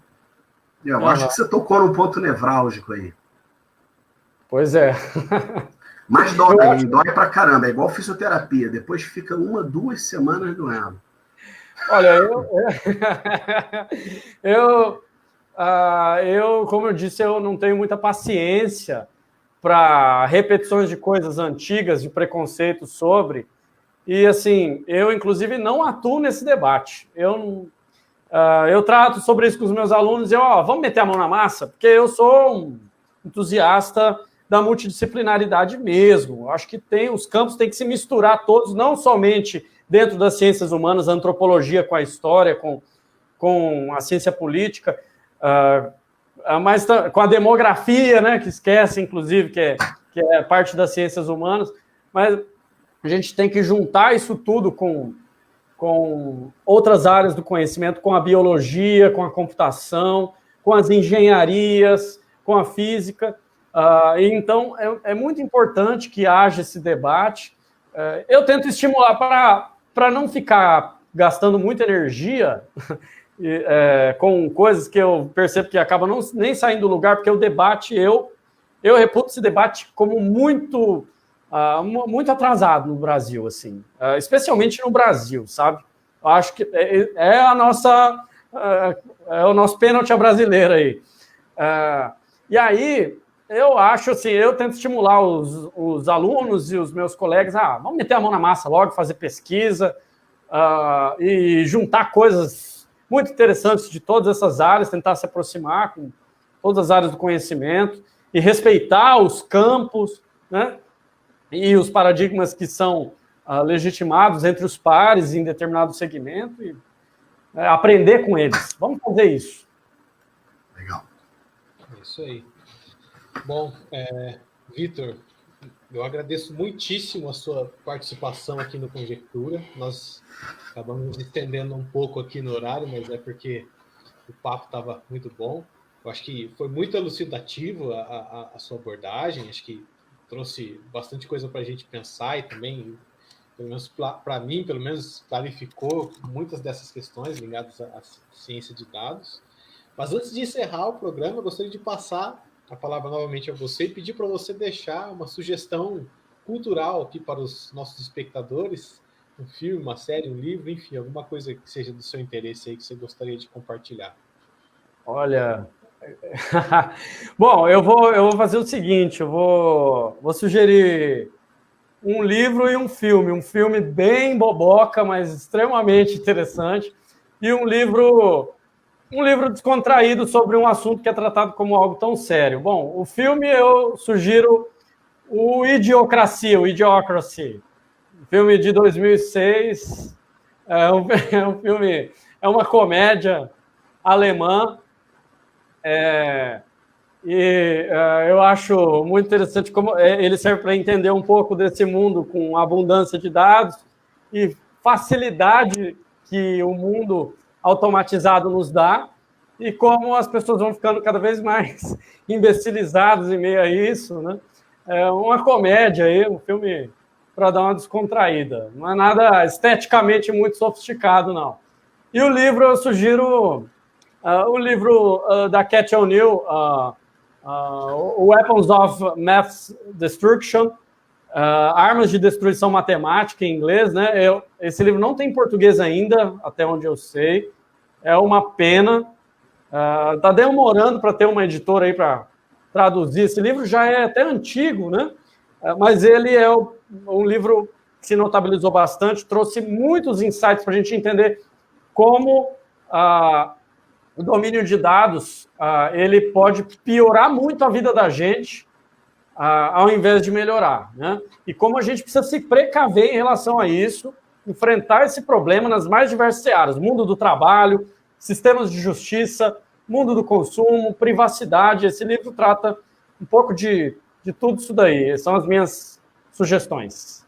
Eu acho que você tocou num ponto nevrálgico aí. Pois é. Mas dói pra caramba. É igual fisioterapia. Depois fica 1, 2 semanas doendo. Olha, eu, como eu disse, eu não tenho muita paciência para repetições de coisas antigas, de preconceito sobre. E, assim, eu, inclusive, não atuo nesse debate. Eu trato sobre isso com os meus alunos e vamos meter a mão na massa, porque eu sou um entusiasta da multidisciplinaridade mesmo. Acho que os campos têm que se misturar todos, não somente dentro das ciências humanas, a antropologia com a história, com a ciência política, mas com a demografia, né, que esquece, inclusive, que é parte das ciências humanas, mas a gente tem que juntar isso tudo com outras áreas do conhecimento, com a biologia, com a computação, com as engenharias, com a física. Então, é muito importante que haja esse debate. Eu tento estimular para não ficar gastando muita energia com coisas que eu percebo que acabam nem saindo do lugar, porque o debate, eu reputo esse debate como muito atrasado no Brasil, assim, especialmente no Brasil, sabe? Eu acho que é o nosso pênalti brasileiro aí. E aí, eu acho assim, eu tento estimular os alunos e os meus colegas, vamos meter a mão na massa logo, fazer pesquisa e juntar coisas muito interessantes de todas essas áreas, tentar se aproximar com todas as áreas do conhecimento e respeitar os campos, né? E os paradigmas que são legitimados entre os pares em determinado segmento e aprender com eles. Vamos fazer isso. Legal. É isso aí. Bom, Vitor, eu agradeço muitíssimo a sua participação aqui no Conjectura. Nós acabamos nos estendendo um pouco aqui no horário, mas é porque o papo estava muito bom. Eu acho que foi muito elucidativo a sua abordagem, acho que trouxe bastante coisa para a gente pensar e também, pelo menos para mim, pelo menos clarificou muitas dessas questões ligadas à ciência de dados. Mas antes de encerrar o programa, eu gostaria de passar a palavra novamente a você e pedir para você deixar uma sugestão cultural aqui para os nossos espectadores, um filme, uma série, um livro, enfim, alguma coisa que seja do seu interesse aí que você gostaria de compartilhar. Olha, bom, eu vou fazer o seguinte, eu vou sugerir um livro e um filme bem boboca, mas extremamente interessante, e um livro descontraído sobre um assunto que é tratado como algo tão sério. Bom, o filme eu sugiro o Idiocracy, filme de 2006, é uma comédia alemã, eu acho muito interessante como ele serve para entender um pouco desse mundo com abundância de dados e facilidade que o mundo automatizado nos dá e como as pessoas vão ficando cada vez mais imbecilizadas em meio a isso, né? É uma comédia aí, um filme para dar uma descontraída. Não é nada esteticamente muito sofisticado, não. E o livro, eu sugiro o livro da Cat O'Neill, Weapons of Math Destruction, Armas de Destruição Matemática, em inglês, né? Esse livro não tem em português ainda, até onde eu sei. É uma pena. Está demorando para ter uma editora aí para traduzir. Esse livro já é até antigo, né? Mas ele é um livro que se notabilizou bastante, trouxe muitos insights para a gente entender como o domínio de dados ele pode piorar muito a vida da gente ao invés de melhorar, né? E como a gente precisa se precaver em relação a isso, enfrentar esse problema nas mais diversas áreas, mundo do trabalho, sistemas de justiça, mundo do consumo, privacidade. Esse livro trata um pouco de tudo isso daí. São as minhas sugestões.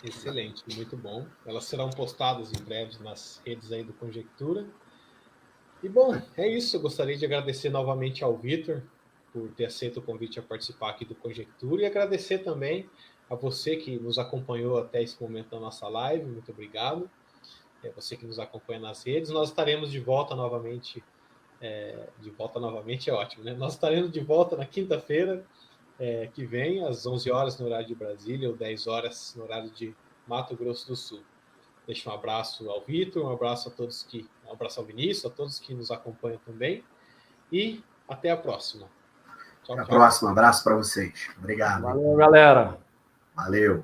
Excelente, muito bom. Elas serão postadas em breve nas redes aí do Conjectura. E, bom, é isso. Eu gostaria de agradecer novamente ao Vitor por ter aceito o convite a participar aqui do Conjectura e agradecer também a você que nos acompanhou até esse momento da nossa live. Muito obrigado. Você que nos acompanha nas redes. Nós estaremos de volta novamente. De volta novamente é ótimo, né? Nós estaremos de volta na quinta-feira que vem, às 11 horas no horário de Brasília, ou 10 horas no horário de Mato Grosso do Sul. Deixo um abraço ao Vitor, um abraço ao Vinícius, a todos que nos acompanham também. E até a próxima. Tchau, tchau. Até a próxima. Um abraço para vocês. Obrigado. Valeu, galera. Valeu.